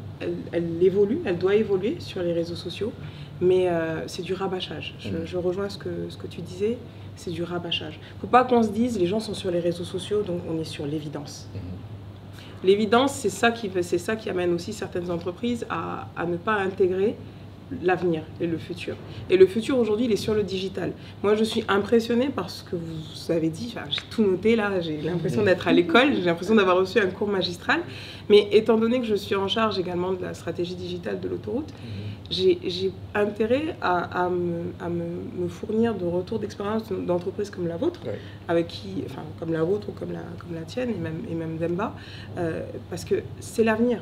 elle évolue, elle doit évoluer sur les réseaux sociaux, mais c'est du rabâchage. Je rejoins ce que tu disais, c'est du rabâchage. Il ne faut pas qu'on se dise, les gens sont sur les réseaux sociaux, donc on est sur l'évidence. L'évidence, c'est ça qui amène aussi certaines entreprises à ne pas intégrer l'avenir et le futur. Et le futur, aujourd'hui, il est sur le digital. Moi, je suis impressionnée par ce que vous avez dit. Enfin, j'ai tout noté, là. J'ai l'impression d'être à l'école. J'ai l'impression d'avoir reçu un cours magistral. Mais étant donné que je suis en charge également de la stratégie digitale de l'autoroute, j'ai intérêt à me fournir de retours d'expérience d'entreprises comme la vôtre, avec qui, enfin comme la vôtre ou comme la tienne et même Demba, parce que c'est l'avenir.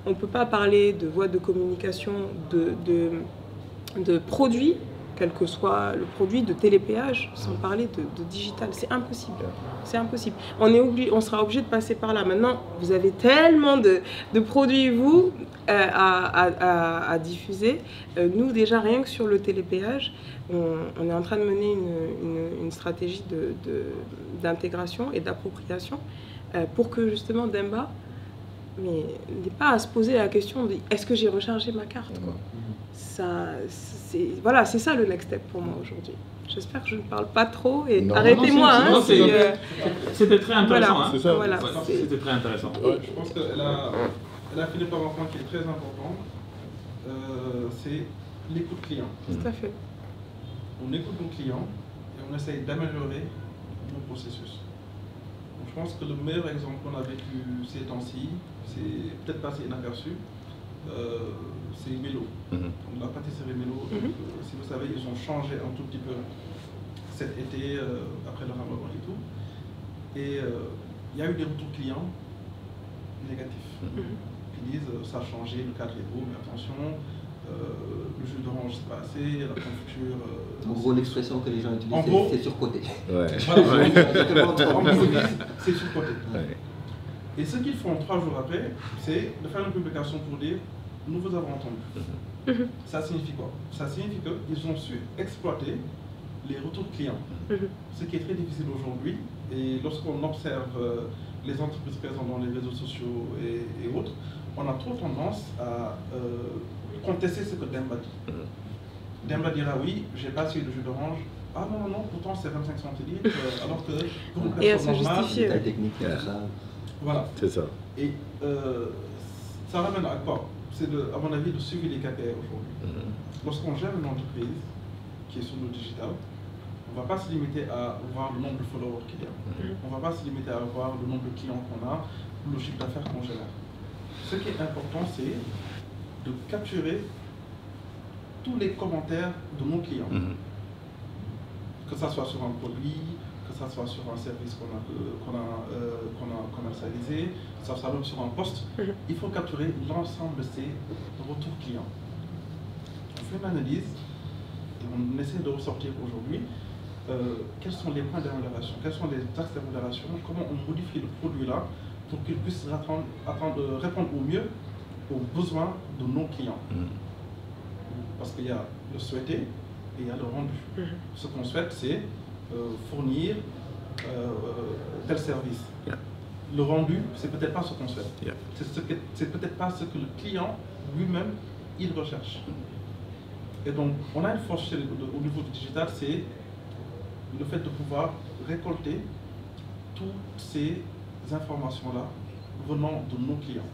On ne peut pas parler de voies de communication, de produits, quel que soit le produit, de télépéage, sans parler de digital. C'est impossible. C'est impossible. On sera obligé de passer par là. Maintenant, vous avez tellement de produits, vous, à diffuser. Nous, déjà, rien que sur le télépéage, on est en train de mener une stratégie d'intégration et d'appropriation pour que, justement, Demba n'ait pas à se poser la question de est-ce que j'ai rechargé ma carte, quoi. Voilà, c'est ça le next step pour moi aujourd'hui. J'espère que je ne parle pas trop et arrêtez-moi. C'était très intéressant. Voilà, c'était très intéressant. Je pense qu'elle a fini par un point qui est très important, c'est l'écoute client. Tout à fait. On écoute nos clients et on essaye d'améliorer nos processus. Donc, je pense que le meilleur exemple qu'on a vécu ces temps-ci, c'est peut-être passé inaperçu, c'est Mélo. La pâtisserie Mélo, si vous savez, ils ont changé un tout petit peu cet été, après le ramadan et tout. Et il y a eu des retours clients négatifs qui disent ça a changé, le cadre est beau, mais attention, le jus d'orange c'est pas assez, la confiture. En gros, l'expression que les gens utilisent, c'est surcoté. C'est surcoté. Et ce qu'ils font 3 jours après, c'est de faire une publication pour dire nous vous avons entendu. Ça signifie quoi? Ça signifie qu'ils ont su exploiter les retours clients. Ce qui est très difficile aujourd'hui. Et lorsqu'on observe les entreprises présentes dans les réseaux sociaux et autres, on a trop tendance à contester ce que Demba dit. Demba dira oui, j'ai pas essayé de jus d'orange. Ah non, pourtant c'est 25 centilitres, alors que pour une personne normale, justifier. La technique, ça. Voilà. C'est ça. Et ça ramène à quoi? C'est à mon avis de suivre les KPI aujourd'hui. Lorsqu'on gère une entreprise qui est sur le digital, on ne va pas se limiter à voir le nombre de followers qu'il y a. On ne va pas se limiter à voir le nombre de clients qu'on a, ou le chiffre d'affaires qu'on gère. Ce qui est important, c'est de capturer tous les commentaires de nos clients. Que ce soit sur un produit, que ce soit sur un service qu'on a commercialisé, que ce soit même sur un poste, il faut capturer l'ensemble de ces retours clients. On fait une analyse et on essaie de ressortir aujourd'hui quels sont les points d'amélioration, quels sont les axes d'amélioration, comment on modifie le produit-là pour qu'il puisse répondre au mieux aux besoins de nos clients. Parce qu'il y a le souhaité et il y a le rendu. Ce qu'on souhaite, c'est fournir tel service. Le rendu, c'est peut-être pas ce qu'on souhaite. C'est peut-être pas ce que le client lui-même il recherche. Et donc, on a une force au niveau du digital, c'est le fait de pouvoir récolter toutes ces informations-là venant de nos clients.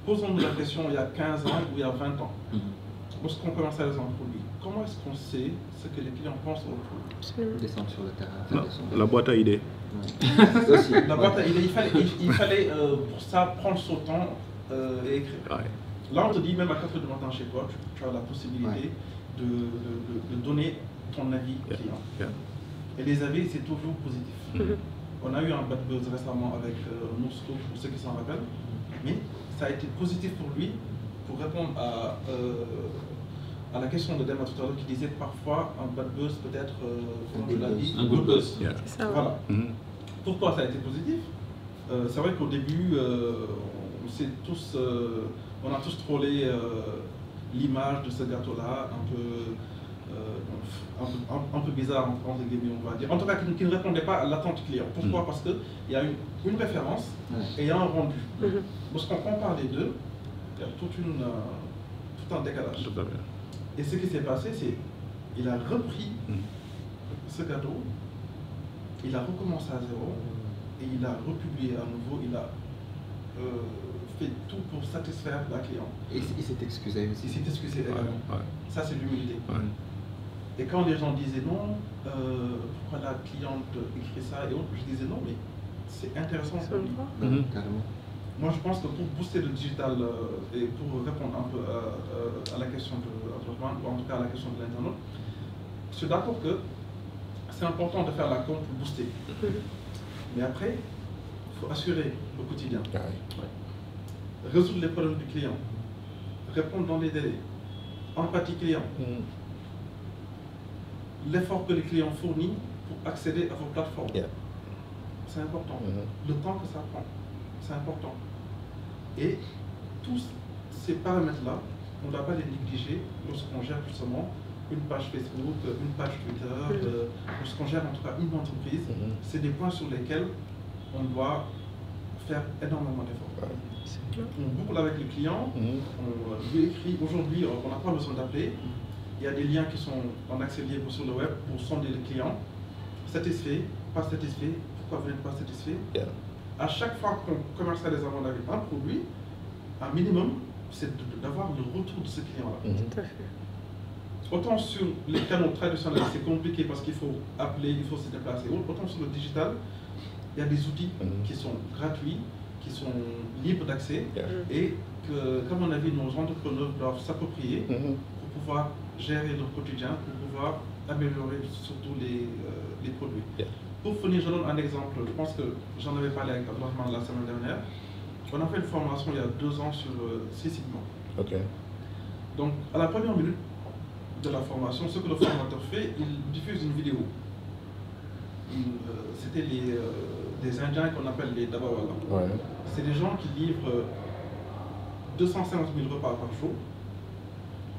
Posons-nous la question il y a 15 ans ou il y a 20 ans. Lorsqu'on commercialise un produit, comment est-ce qu'on sait ce que les clients pensent au produit? Descendre sur le terrain. La boîte à idées. La boîte à idées, il fallait pour ça prendre son temps et écrire. Là, on te dit, même à 4 h du matin chez toi, tu as la possibilité de donner ton avis client. Et les avis, c'est toujours positif. On a eu un bad buzz récemment avec Nousco, pour ceux qui s'en rappellent, mais ça a été positif pour lui, pour répondre à la question de Demba tout à l'heure qui disait parfois un bad buzz peut être, comme je l'ai dit, un good buzz. Voilà. Pourquoi ça a été positif? C'est vrai qu'au début, on a tous trollé l'image de ce gâteau-là, un peu bizarre entre guillemets, on va dire. En tout cas, qui ne répondait pas à l'attente client. Pourquoi? Parce qu'il y a une référence et il y a un rendu. Lorsqu'on compare les deux, il y a tout un décalage. Et ce qui s'est passé, c'est qu'il a repris ce gâteau, il a recommencé à zéro et il a republié à nouveau, il a fait tout pour satisfaire la cliente. Et il s'est excusé aussi. Il s'est excusé également. Ça, c'est l'humilité. Et quand les gens disaient non, pourquoi la cliente écrit ça et autres, je disais non, mais c'est intéressant pour lui. Carrément. moi, je pense que pour booster le digital et pour répondre un peu à la question de l'entrepreneur, ou en tout cas à la question de l'internaute, je suis d'accord que c'est important de faire la com pour booster. Mais après, il faut assurer le quotidien. Résoudre les problèmes du client. Répondre dans les délais. Empathie client. L'effort que les clients fournissent pour accéder à vos plateformes. C'est important. Le temps que ça prend, c'est important. Et tous ces paramètres-là, on ne doit pas les négliger lorsqu'on gère justement une page Facebook, une page Twitter, lorsqu'on gère en tout cas une entreprise. C'est des points sur lesquels on doit faire énormément d'efforts. On boucle avec le client, on lui écrit. Aujourd'hui, on n'a pas besoin d'appeler. Il y a des liens qui sont en accès libre sur le web pour sonder le client. Satisfait, pas satisfait, pourquoi vous n'êtes pas satisfait. À chaque fois qu'on commercialise à mon avis un produit, un minimum, c'est d'avoir le retour de ce client-là. Tout à fait. Autant sur les canaux traditionnels, c'est compliqué parce qu'il faut appeler, il faut se déplacer. Autant sur le digital, il y a des outils qui sont gratuits, qui sont libres d'accès et que, comme on a vu, nos entrepreneurs doivent s'approprier pour pouvoir gérer leur quotidien, pour pouvoir améliorer surtout les produits. Pour finir, je donne un exemple. Je pense que j'en avais parlé avec Abdourahmane la semaine dernière. On a fait une formation il y a 2 ans sur 6 segments. Donc, à la première minute de la formation, ce que le formateur fait, il diffuse une vidéo. C'était des Indiens qu'on appelle les Dabawala. C'est des gens qui livrent 250 000 repas par jour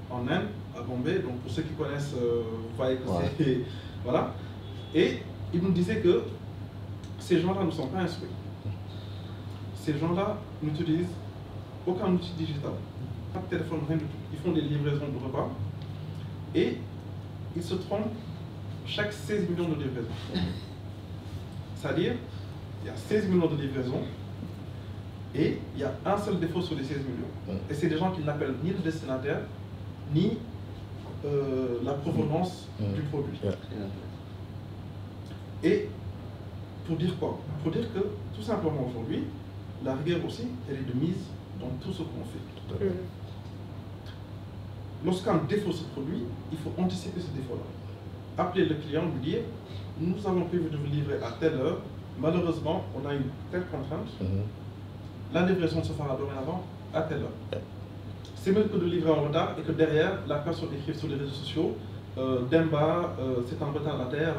en Inde, à Bombay. Donc pour ceux qui connaissent, vous voyez que c'est... Voilà. Et il nous disait que ces gens-là ne sont pas instruits. Ces gens-là n'utilisent aucun outil digital. Pas de téléphone, rien du tout. Ils font des livraisons de repas. Et ils se trompent chaque 16 millions de livraisons. C'est-à-dire, il y a 16 millions de livraisons et il y a un seul défaut sur les 16 millions. Et c'est des gens qui n'appellent ni le destinataire, ni la provenance du produit. Et pour dire quoi? Pour dire que, tout simplement aujourd'hui, la rigueur aussi, elle est de mise dans tout ce qu'on fait. Lorsqu'un défaut se produit, il faut anticiper ce défaut-là. Appeler le client, lui dire, nous avons prévu de vous livrer à telle heure, malheureusement, on a une telle contrainte, la livraison se fera dorénavant à telle heure. C'est mieux que de livrer en retard et que derrière, la personne écrive sur les réseaux sociaux, Demba, c'est un retardataire,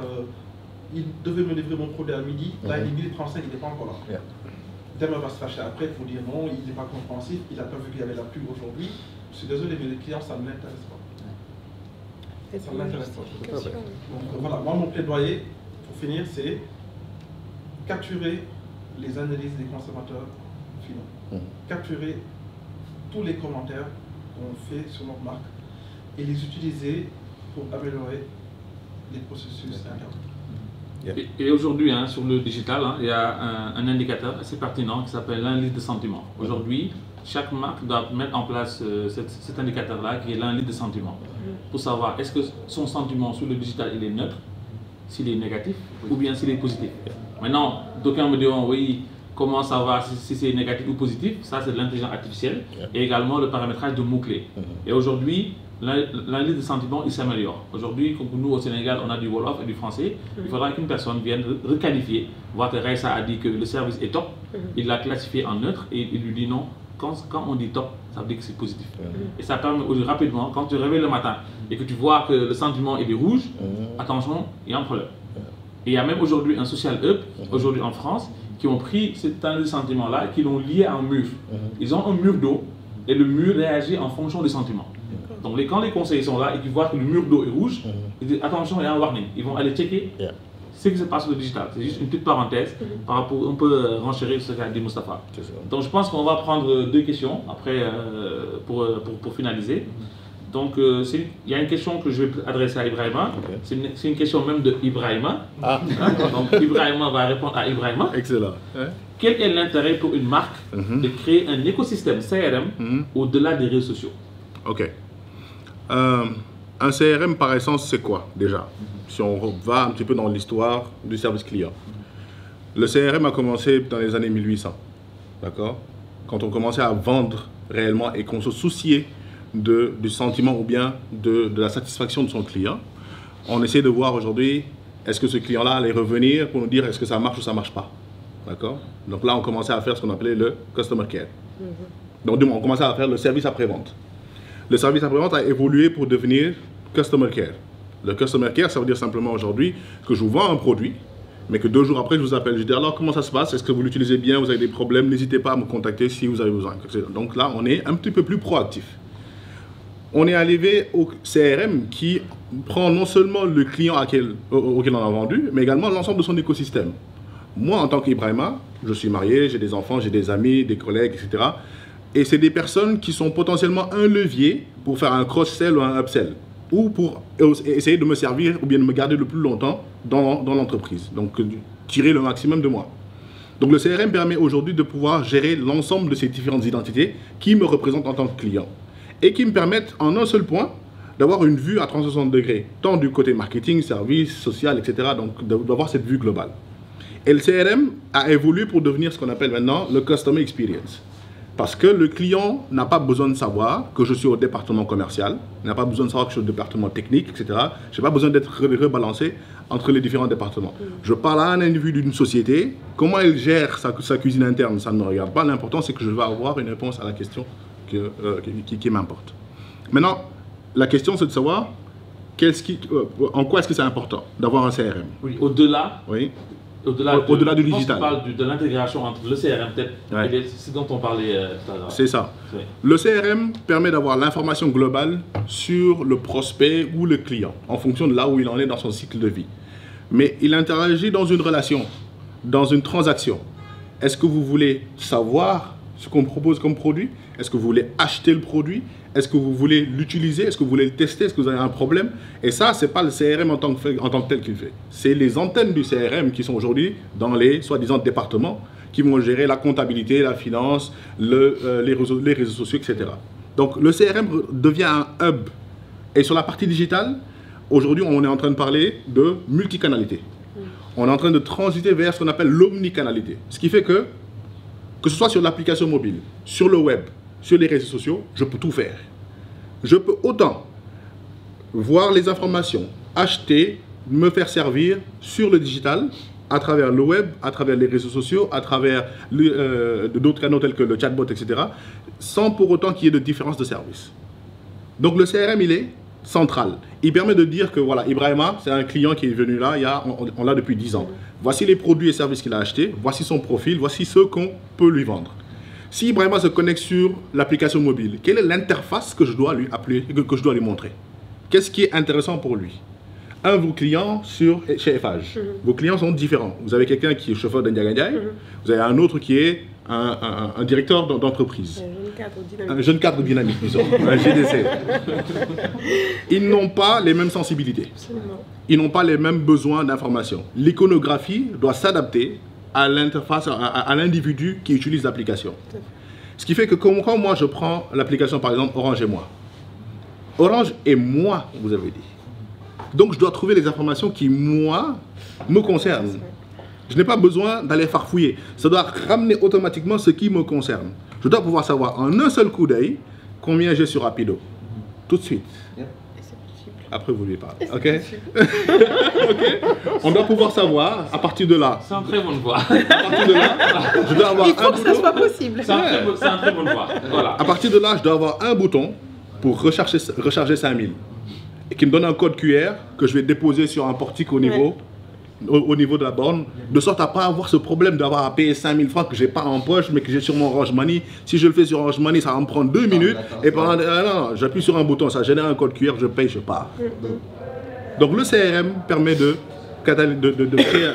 il devait me livrer mon produit à midi, là il est 12h35, il n'est pas encore là. Demba va se fâcher après pour dire non, il n'est pas compréhensif, il n'a pas vu qu'il y avait la pluie aujourd'hui. Je suis désolé, mais les clients, ça ne l'intéresse pas. Ça ne l'intéresse pas. Donc voilà, moi mon plaidoyer, pour finir, c'est capturer les analyses des consommateurs finaux. Capturer tous les commentaires qu'on fait sur notre marque et les utiliser pour améliorer les processus internes. Et aujourd'hui, hein, sur le digital, hein, il y a un indicateur assez pertinent qui s'appelle l'indice de sentiment. Aujourd'hui, chaque marque doit mettre en place cet indicateur-là qui est l'indice de sentiment pour savoir est-ce que son sentiment sur le digital il est neutre, s'il est négatif ou bien s'il est positif. Maintenant, d'aucuns me diront oui, comment savoir si c'est négatif ou positif? Ça, c'est de l'intelligence artificielle et également le paramétrage de mots-clés. Et aujourd'hui, l'indice de sentiment, il s'améliore. Aujourd'hui, comme nous au Sénégal, on a du Wolof et du français. Il faudra qu'une personne vienne requalifier, voir que Raissa a dit que le service est top, il l'a classifié en neutre et il lui dit non. Quand on dit top, ça veut dire que c'est positif. Et ça permet rapidement, quand tu te réveilles le matin et que tu vois que le sentiment est rouge, attention, il y a un problème. Et il y a même aujourd'hui un social hub, aujourd'hui en France, qui ont pris cet indice de sentiment-là et qui l'ont lié à un mur. Ils ont un mur d'eau et le mur réagit en fonction des sentiments. Donc quand les conseillers sont là et qu'ils voient que le mur d'eau est rouge, ils disent attention, il y a un warning. Ils vont aller checker ce qui se passe sur le digital. C'est juste une petite parenthèse par rapport, on peut renchérir ce qu'a dit Moustapha. Donc je pense qu'on va prendre 2 questions après pour finaliser. Donc il y a une question que je vais adresser à Ibrahima. C'est une question même de Ibrahima. Donc Ibrahima va répondre à Ibrahima. Excellent. Quel est l'intérêt pour une marque de créer un écosystème CRM au-delà des réseaux sociaux? Ok. Un CRM par essence, c'est quoi déjà? Si on va un petit peu dans l'histoire du service client. Le CRM a commencé dans les années 1800. D'accord? quand on commençait à vendre réellement et qu'on se souciait du sentiment ou bien de la satisfaction de son client, on essaie de voir aujourd'hui, est-ce que ce client-là allait revenir pour nous dire est-ce que ça marche ou ça ne marche pas. D'accord? Donc là, on commençait à faire ce qu'on appelait le Customer Care. Donc on commençait à faire le service après-vente. Le service après-vente a évolué pour devenir Customer Care. Le Customer Care, ça veut dire simplement aujourd'hui que je vous vends un produit, mais que 2 jours après, je vous appelle. Je dis alors comment ça se passe? Est-ce que vous l'utilisez bien? Vous avez des problèmes? N'hésitez pas à me contacter si vous avez besoin. Donc là, on est un petit peu plus proactif. On est arrivé au CRM qui prend non seulement le client auquel on a vendu, mais également l'ensemble de son écosystème. Moi, en tant qu'Ibrahima, je suis marié, j'ai des enfants, j'ai des amis, des collègues, etc. Et c'est des personnes qui sont potentiellement un levier pour faire un cross-sell ou un upsell, ou pour essayer de me servir ou bien de me garder le plus longtemps dans l'entreprise. Donc, tirer le maximum de moi. Donc, le CRM permet aujourd'hui de pouvoir gérer l'ensemble de ces différentes identités qui me représentent en tant que client et qui me permettent en un seul point d'avoir une vue à 360 degrés, tant du côté marketing, service, social, etc. Donc, d'avoir cette vue globale. Et le CRM a évolué pour devenir ce qu'on appelle maintenant le Customer Experience. Parce que le client n'a pas besoin de savoir que je suis au département commercial, n'a pas besoin de savoir que je suis au département technique, etc. Je n'ai pas besoin d'être rebalancé entre les différents départements. Je parle à un individu d'une société, comment il gère sa cuisine interne, ça ne me regarde pas. L'important, c'est que je vais avoir une réponse à la question qui m'importe. Maintenant, la question, c'est de savoir en quoi est-ce que c'est important d'avoir un CRM. Oui, au-delà. Oui. Au-delà du digital. On parle de l'intégration entre le CRM peut-être et ce dont on parlait tout à l'heure. C'est ça. Oui. Le CRM permet d'avoir l'information globale sur le prospect ou le client, en fonction de là où il en est dans son cycle de vie. Mais il interagit dans une relation, dans une transaction. Est-ce que vous voulez savoir ce qu'on propose comme produit? Est-ce que vous voulez acheter le produit? Est-ce que vous voulez l'utiliser? Est-ce que vous voulez le tester? Est-ce que vous avez un problème? Et ça, ce n'est pas le CRM en tant que tel qu'il fait. C'est les antennes du CRM qui sont aujourd'hui dans les soi-disant départements qui vont gérer la comptabilité, la finance, les réseaux sociaux, etc. Donc le CRM devient un hub. Et sur la partie digitale, aujourd'hui, on est en train de parler de multicanalité. On est en train de transiter vers ce qu'on appelle l'omnicanalité. Ce qui fait que ce soit sur l'application mobile, sur le web, sur les réseaux sociaux, je peux tout faire. Je peux autant voir les informations, acheter, me faire servir sur le digital, à travers le web, à travers les réseaux sociaux, à travers d'autres canaux tels que le chatbot, etc., sans pour autant qu'il y ait de différence de service. Donc le CRM, il est central. Il permet de dire que voilà, Ibrahima, c'est un client qui est venu là, on l'a depuis 10 ans. Voici les produits et services qu'il a achetés, voici son profil, voici ce qu'on peut lui vendre. Si Ibrahima se connecte sur l'application mobile, quelle est l'interface que je dois lui montrer? Qu'est-ce qui est intéressant pour lui? Vos clients chez FH, vos clients sont différents. Vous avez quelqu'un qui est chauffeur d'Indiagandiaï, vous avez un autre qui est un directeur d'entreprise. Un jeune cadre dynamique, disons, un GDC. Ils n'ont pas les mêmes sensibilités. Absolument. Ils n'ont pas les mêmes besoins d'information. L'iconographie doit s'adapter à l'interface, à l'individu qui utilise l'application. Ce qui fait que quand moi je prends l'application, par exemple, Orange et moi. Orange et moi, vous avez dit. Donc je dois trouver les informations qui, moi, me concernent. Je n'ai pas besoin d'aller farfouiller. Ça doit ramener automatiquement ce qui me concerne. Je dois pouvoir savoir en un seul coup d'œil combien j'ai sur Rapido. Tout de suite. Après, vous lui parlez. OK? OK? On doit pouvoir savoir, à partir de là. C'est une très bonne voie. À partir de là, je dois avoir il faut que ça soit possible. C'est une très bonne voie. Voilà. À partir de là, je dois avoir un bouton pour recharger 5000. Et qui me donne un code QR que je vais déposer sur un portique au niveau de la borne, de sorte à ne pas avoir ce problème d'avoir à payer 5000 francs que je n'ai pas en poche, mais que j'ai sur mon Orange Money. Si je le fais sur Orange Money, ça va me prendre 2 minutes. Et pendant non, j'appuie sur un bouton, ça génère un code QR, je paye, je pars. Donc le CRM permet de créer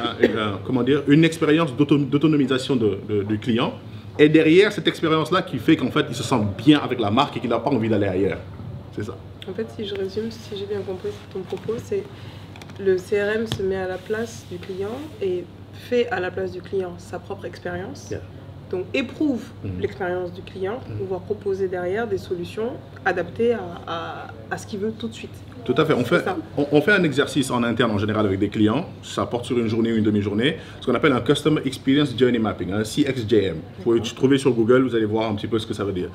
une expérience d'autonomisation du client. Et derrière cette expérience-là qui fait qu'en fait, il se sent bien avec la marque et qu'il n'a pas envie d'aller ailleurs. C'est ça. En fait, si je résume, si j'ai bien compris ton propos, c'est le CRM se met à la place du client et fait à la place du client sa propre expérience donc éprouve l'expérience du client, pouvoir proposer derrière des solutions adaptées à ce qu'il veut tout de suite. Tout à fait. On fait un exercice en interne en général avec des clients. Ça porte sur une journée ou une demi-journée. Ce qu'on appelle un Customer Experience Journey Mapping, un CXJM. Vous pouvez trouver sur Google, vous allez voir un petit peu ce que ça veut dire.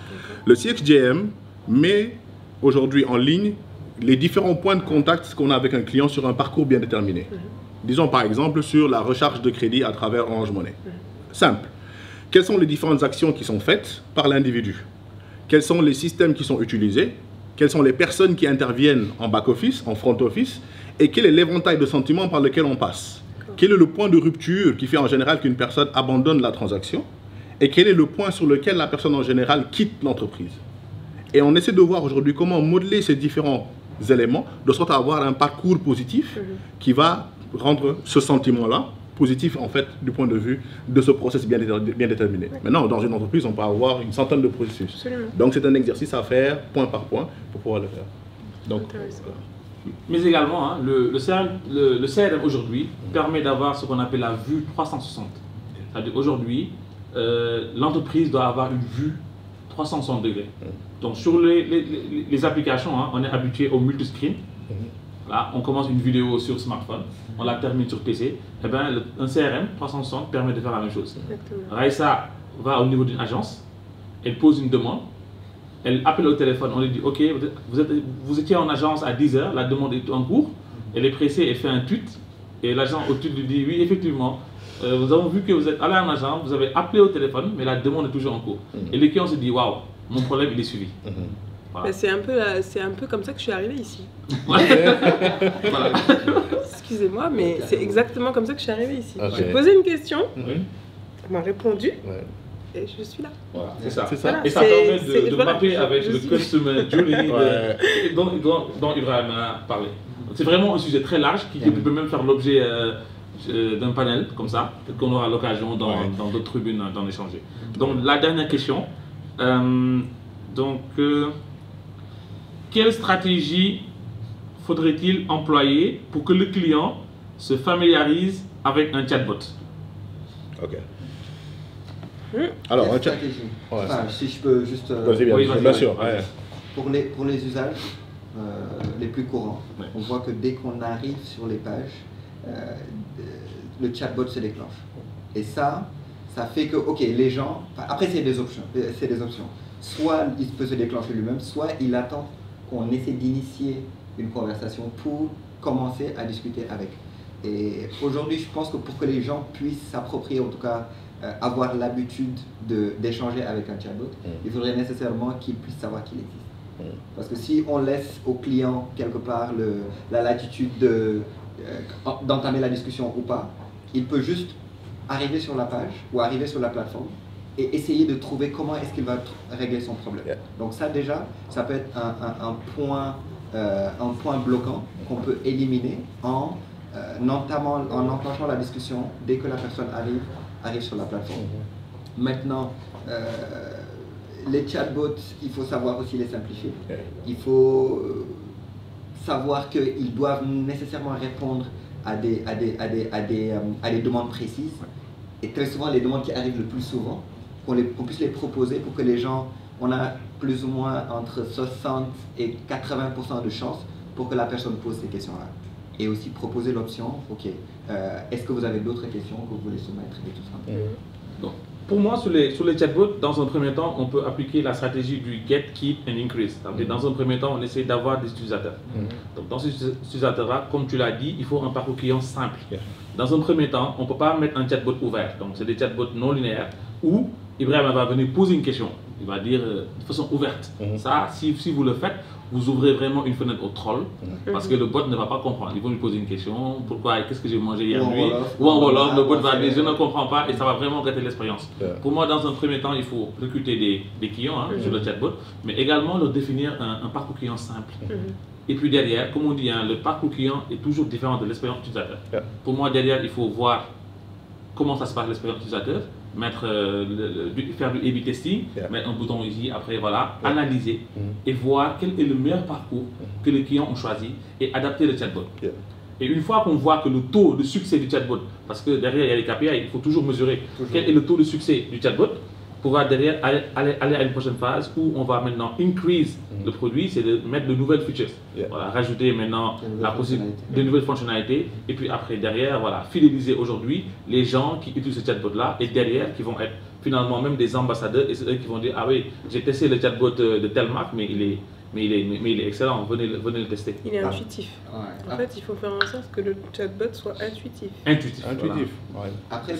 Le CXJM met aujourd'hui en ligne les différents points de contact qu'on a avec un client sur un parcours bien déterminé. Disons par exemple sur la recharge de crédit à travers Orange Money. Simple. Quelles sont les différentes actions qui sont faites par l'individu? Quels sont les systèmes qui sont utilisés? Quelles sont les personnes qui interviennent en back-office, en front-office? Et quel est l'éventail de sentiments par lequel on passe? Quel est le point de rupture qui fait en général qu'une personne abandonne la transaction? Et quel est le point sur lequel la personne en général quitte l'entreprise? Et on essaie de voir aujourd'hui comment modeler ces différents éléments de sorte à avoir un parcours positif qui va rendre ce sentiment-là positif en fait du point de vue de ce process bien déterminé. Maintenant, dans une entreprise, on peut avoir une centaine de processus. Absolument. Donc c'est un exercice à faire point par point pour pouvoir le faire. Donc, mais également, hein, le CRM aujourd'hui permet d'avoir ce qu'on appelle la vue 360. C'est-à-dire aujourd'hui, l'entreprise doit avoir une vue 360 degrés. Donc sur les applications, hein, on est habitué au multiscreen. Là, on commence une vidéo sur smartphone, on la termine sur PC. Eh bien, un CRM 360 permet de faire la même chose. Raïssa va au niveau d'une agence, elle pose une demande, elle appelle au téléphone, on lui dit ok, vous étiez en agence à 10 h, la demande est en cours, elle est pressée, elle fait un tweet, et l'agent au tweet lui dit oui, effectivement, nous avons vu que vous êtes allé en agence, vous avez appelé au téléphone, mais la demande est toujours en cours. Et le client se dit waouh, mon problème il est suivi. Voilà. C'est un peu comme ça que je suis arrivée ici. Excusez-moi, mais c'est exactement comme ça que je suis arrivée ici. J'ai posé une question, on m'a répondu, et je suis là. Voilà, c'est ça. Voilà, et ça permet de mapper avec le customer journey dont Ibrahim a parlé. C'est vraiment un sujet très large qui peut même faire l'objet d'un panel comme ça, peut-être qu'on aura l'occasion dans d'autres tribunes d'en échanger. Donc la dernière question. Quelle stratégie faudrait-il employer pour que le client se familiarise avec un chatbot? Ok. Alors, quelle stratégie? Enfin, si je peux juste... bien sûr. Pour les usages les plus courants, on voit que dès qu'on arrive sur les pages, le chatbot se déclenche. Et ça fait que, ok, les gens... Après, c'est des options. Soit il peut se déclencher lui-même, soit il attend qu'on essaie d'initier une conversation pour commencer à discuter avec. Et aujourd'hui, je pense que pour que les gens puissent s'approprier, en tout cas, avoir l'habitude d'échanger avec un chatbot, il faudrait nécessairement qu'ils puissent savoir qu'il existe. Parce que si on laisse au client, quelque part, la latitude d'entamer la discussion ou pas, il peut juste arriver sur la page ou arriver sur la plateforme et essayer de trouver comment est-ce qu'il va régler son problème. Donc ça déjà, ça peut être un point bloquant qu'on peut éliminer en enclenchant la discussion dès que la personne arrive sur la plateforme. Maintenant, les chatbots, il faut savoir aussi les simplifier. Il faut savoir qu'ils doivent nécessairement répondre à des demandes précises. Et très souvent, les demandes qui arrivent le plus souvent, qu'on puisse les proposer pour que les gens, on a plus ou moins entre 60 et 80% de chances pour que la personne pose ces questions-là. Et aussi proposer l'option, ok, est-ce que vous avez d'autres questions que vous voulez soumettre et tout ça. Donc, pour moi, sur les chatbots, dans un premier temps, on peut appliquer la stratégie du get, keep and increase. Dans un premier temps, on essaie d'avoir des utilisateurs. Donc, dans ces utilisateurs-là, comme tu l'as dit, il faut un parcours client simple. Dans un premier temps, on ne peut pas mettre un chatbot ouvert. Donc, c'est des chatbots non linéaires où Ibrahim va venir poser une question. Il va dire de façon ouverte. Ça, si vous le faites, vous ouvrez vraiment une fenêtre au troll parce que le bot ne va pas comprendre. Ils vont lui poser une question, pourquoi, qu'est-ce que j'ai mangé hier nuit, ou en Wolof, le bot va dire je ne comprends pas et ça va vraiment gâter l'expérience. Pour moi, dans un premier temps, il faut recruter des clients sur le chatbot, mais également leur définir un parcours client simple. Et puis derrière, comme on dit, le parcours client est toujours différent de l'expérience utilisateur. Pour moi, derrière, il faut voir comment ça se passe l'expérience utilisateur, faire du A/B testing, mettre un bouton ici, après voilà, analyser et voir quel est le meilleur parcours que les clients ont choisi et adapter le chatbot. Et une fois qu'on voit que le taux de succès du chatbot, parce que derrière il y a les KPI, il faut toujours mesurer quel est le taux de succès du chatbot, pouvoir derrière aller à une prochaine phase où on va maintenant increase le produit, c'est de mettre de nouvelles features. Voilà, rajouter maintenant de nouvelles fonctionnalités et puis après derrière, voilà, fidéliser aujourd'hui les gens qui utilisent ce chatbot là et derrière qui vont être finalement même des ambassadeurs et c'est eux qui vont dire ah oui, j'ai testé le chatbot de telle marque mais il est excellent, venez le tester. Il est intuitif. En fait, il faut faire en sorte que le chatbot soit intuitif. Intuitif. Voilà. Ouais. Après,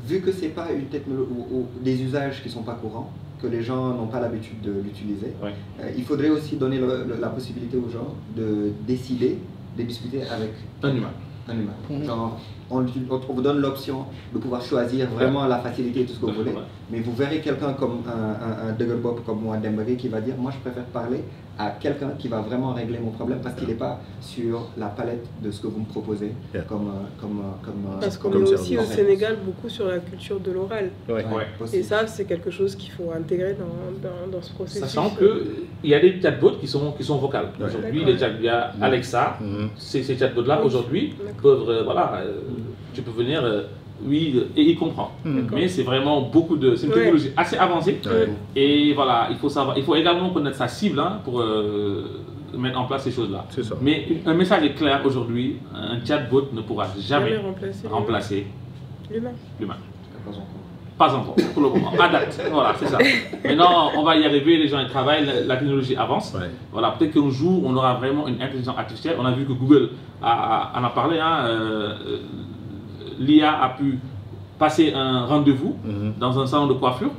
vu que ce n'est pas une technologie ou des usages qui ne sont pas courants, que les gens n'ont pas l'habitude de l'utiliser, il faudrait aussi donner la possibilité aux gens de décider, de discuter avec un humain. Genre, on vous donne l'option de pouvoir choisir vraiment la facilité et tout ce que vous voulez, mais vous verrez quelqu'un comme un Duggerbob comme moi, Dembélé, qui va dire moi je préfère parler à quelqu'un qui va vraiment régler mon problème parce qu'il n'est pas sur la palette de ce que vous me proposez parce qu'on est aussi au Sénégal beaucoup sur la culture de l'oral. Et ça c'est quelque chose qu'il faut intégrer dans ce processus. Sachant qu'il y a des chatbots qui sont vocales. Aujourd'hui, il y a Alexa, ces chatbots-là aujourd'hui peuvent, tu peux venir, oui, et il comprend. Mais c'est vraiment c'est une technologie assez avancée. Et voilà, il faut également connaître sa cible pour mettre en place ces choses-là. Mais un message est clair aujourd'hui, un chatbot ne pourra jamais remplacer l'humain. Pas encore, pour le moment, à date. Voilà, c'est ça. Maintenant, on va y arriver, les gens y travaillent, la technologie avance. Voilà, peut-être qu'un jour, on aura vraiment une intelligence artificielle. On a vu que Google en a parlé. L'IA a pu passer un rendez-vous dans un salon de coiffure.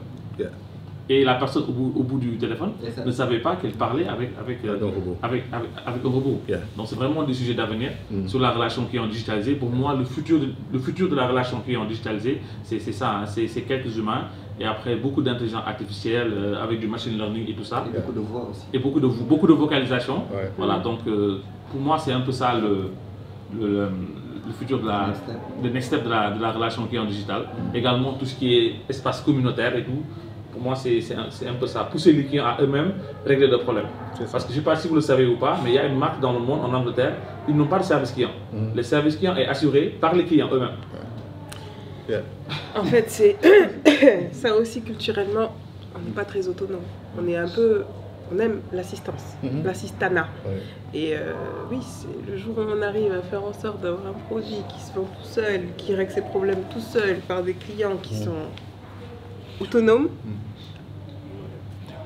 Et la personne au bout du téléphone ne savait pas qu'elle parlait avec un robot. Donc c'est vraiment des sujets d'avenir sur la relation client digitalisée. Pour moi, le futur de la relation client digitalisée, c'est ça, c'est quelques humains et après beaucoup d'intelligence artificielle avec du machine learning et tout ça. Et beaucoup de voix aussi. Et beaucoup de vocalisation. Voilà, donc pour moi, c'est un peu ça le futur le next step de la relation client digitale. Également tout ce qui est espace communautaire et tout. Pour moi, c'est un peu ça. Pousser les clients à eux-mêmes régler leurs problèmes. Parce que je ne sais pas si vous le savez ou pas, mais il y a une marque dans le monde, en Angleterre, ils n'ont pas de service client. Le service client est assuré par les clients eux-mêmes. En fait, c'est ça aussi culturellement, on n'est pas très autonome. On aime l'assistance, l'assistanat. Et oui, le jour où on arrive à faire en sorte d'avoir un produit qui se vend tout seul, qui règle ses problèmes tout seul par des clients qui sont autonomes.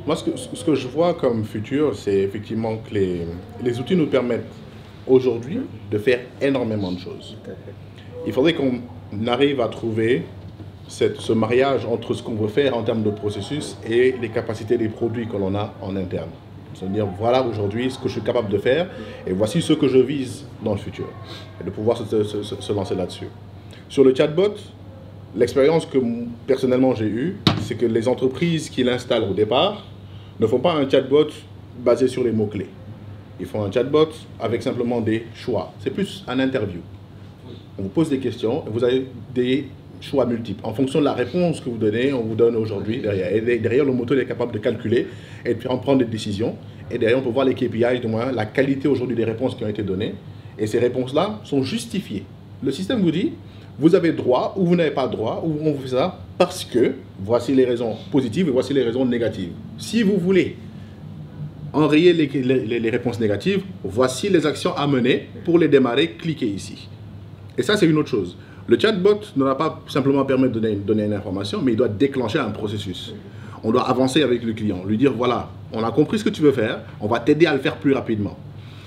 Moi, ce que je vois comme futur, c'est effectivement que les outils nous permettent aujourd'hui de faire énormément de choses. Il faudrait qu'on arrive à trouver ce mariage entre ce qu'on veut faire en termes de processus et les capacités des produits que l'on a en interne. C'est-à-dire, voilà aujourd'hui ce que je suis capable de faire et voici ce que je vise dans le futur. Et de pouvoir se lancer là-dessus. Sur le chatbot, l'expérience que personnellement j'ai eue, c'est que les entreprises qui l'installent au départ ne font pas un chatbot basé sur les mots-clés. Ils font un chatbot avec simplement des choix. C'est plus un interview. On vous pose des questions et vous avez des choix multiples. En fonction de la réponse que vous donnez, on vous donne aujourd'hui derrière. Et derrière, le moteur est capable de calculer et de prendre des décisions. Et derrière, on peut voir les KPI, du moins la qualité aujourd'hui des réponses qui ont été données. Et ces réponses-là sont justifiées. Le système vous dit, vous avez droit ou vous n'avez pas droit, ou on vous fait ça parce que voici les raisons positives et voici les raisons négatives. Si vous voulez enrayer les réponses négatives, voici les actions à mener. Pour les démarrer, cliquez ici. Et ça, c'est une autre chose. Le chatbot ne va pas simplement permettre de donner une information, mais il doit déclencher un processus. On doit avancer avec le client, lui dire, voilà, on a compris ce que tu veux faire, on va t'aider à le faire plus rapidement.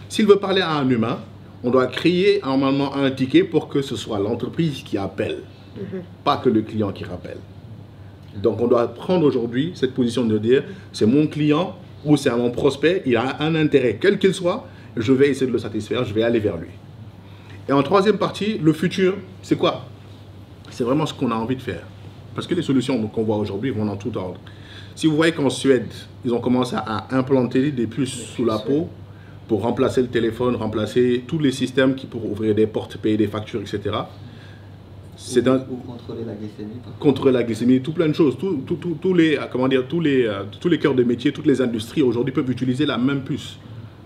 S'il veut parler à un humain, on doit créer normalement un ticket pour que ce soit l'entreprise qui appelle, pas que le client qui rappelle. Donc on doit prendre aujourd'hui cette position de dire, c'est mon client ou c'est mon prospect, il a un intérêt, quel qu'il soit, je vais essayer de le satisfaire, je vais aller vers lui. Et en troisième partie, le futur, c'est quoi? C'est vraiment ce qu'on a envie de faire. Parce que les solutions qu'on voit aujourd'hui vont dans tout ordre. Si vous voyez qu'en Suède, ils ont commencé à implanter des puces sous la peau pour remplacer le téléphone, remplacer tous les systèmes qui pour ouvrir des portes, payer des factures, etc. C'est ou contrôler la glycémie. Contrôler la glycémie, tout plein de choses. Tous les cœurs de métier, toutes les industries aujourd'hui peuvent utiliser la même puce.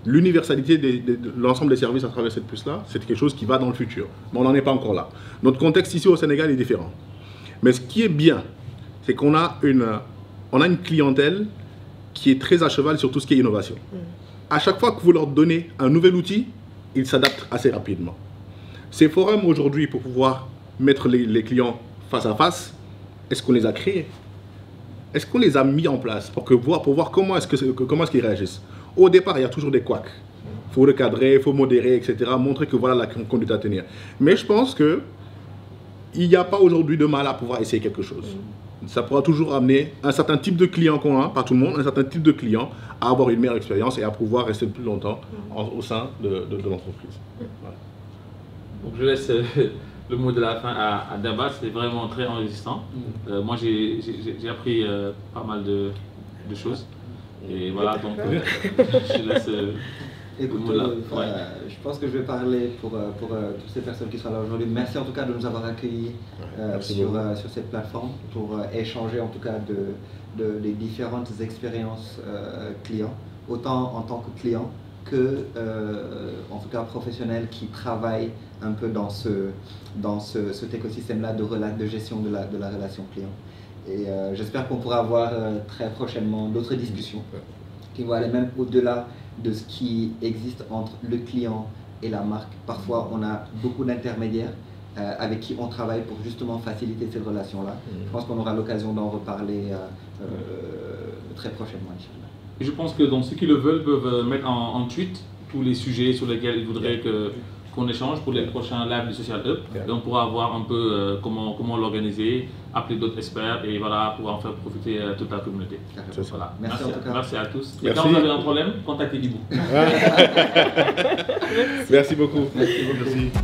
L'universalité de l'ensemble des services à travers cette puce-là, c'est quelque chose qui va dans le futur. Mais on n'en est pas encore là. Notre contexte ici au Sénégal est différent. Mais ce qui est bien, c'est qu'on a une clientèle qui est très à cheval sur tout ce qui est innovation. À chaque fois que vous leur donnez un nouvel outil, ils s'adaptent assez rapidement. Ces forums aujourd'hui, pour pouvoir mettre les clients face à face, est-ce qu'on les a créés? Est-ce qu'on les a mis en place pour voir comment est-ce qu'ils réagissent? Au départ, il y a toujours des couacs. Il faut recadrer, il faut modérer, etc. Montrer que voilà la conduite à tenir. Mais je pense qu'il n'y a pas aujourd'hui de mal à pouvoir essayer quelque chose. Ça pourra toujours amener un certain type de client qu'on a, pas tout le monde, un certain type de client à avoir une meilleure expérience et à pouvoir rester plus longtemps au sein de l'entreprise. Voilà. Donc je laisse le mot de la fin à Daba, c'est vraiment très enrichissant. Moi j'ai appris pas mal de choses. Et voilà, donc je laisse Écoute, le mot là. je pense que je vais parler pour toutes ces personnes qui sont là aujourd'hui. Merci en tout cas de nous avoir accueillis sur cette plateforme pour échanger en tout cas des différentes expériences clients, autant en tant que client que en tout cas professionnels qui travaillent un peu dans cet écosystème-là de gestion de la relation client. Et j'espère qu'on pourra avoir très prochainement d'autres discussions qui vont aller même au-delà de ce qui existe entre le client et la marque. Parfois, on a beaucoup d'intermédiaires avec qui on travaille pour justement faciliter cette relation-là. Je pense qu'on aura l'occasion d'en reparler très prochainement. Et je pense que donc, ceux qui le veulent peuvent mettre en tweet tous les sujets sur lesquels ils voudraient qu'on échange pour les prochains lives du Social Hub. Et on pourra voir un peu comment l'organiser, appeler d'autres experts et voilà, pouvoir en faire profiter toute la communauté. Voilà. Merci en tout cas. Merci à tous. Merci. Et quand vous avez un problème, contactez Guibou. Merci beaucoup. Merci beaucoup.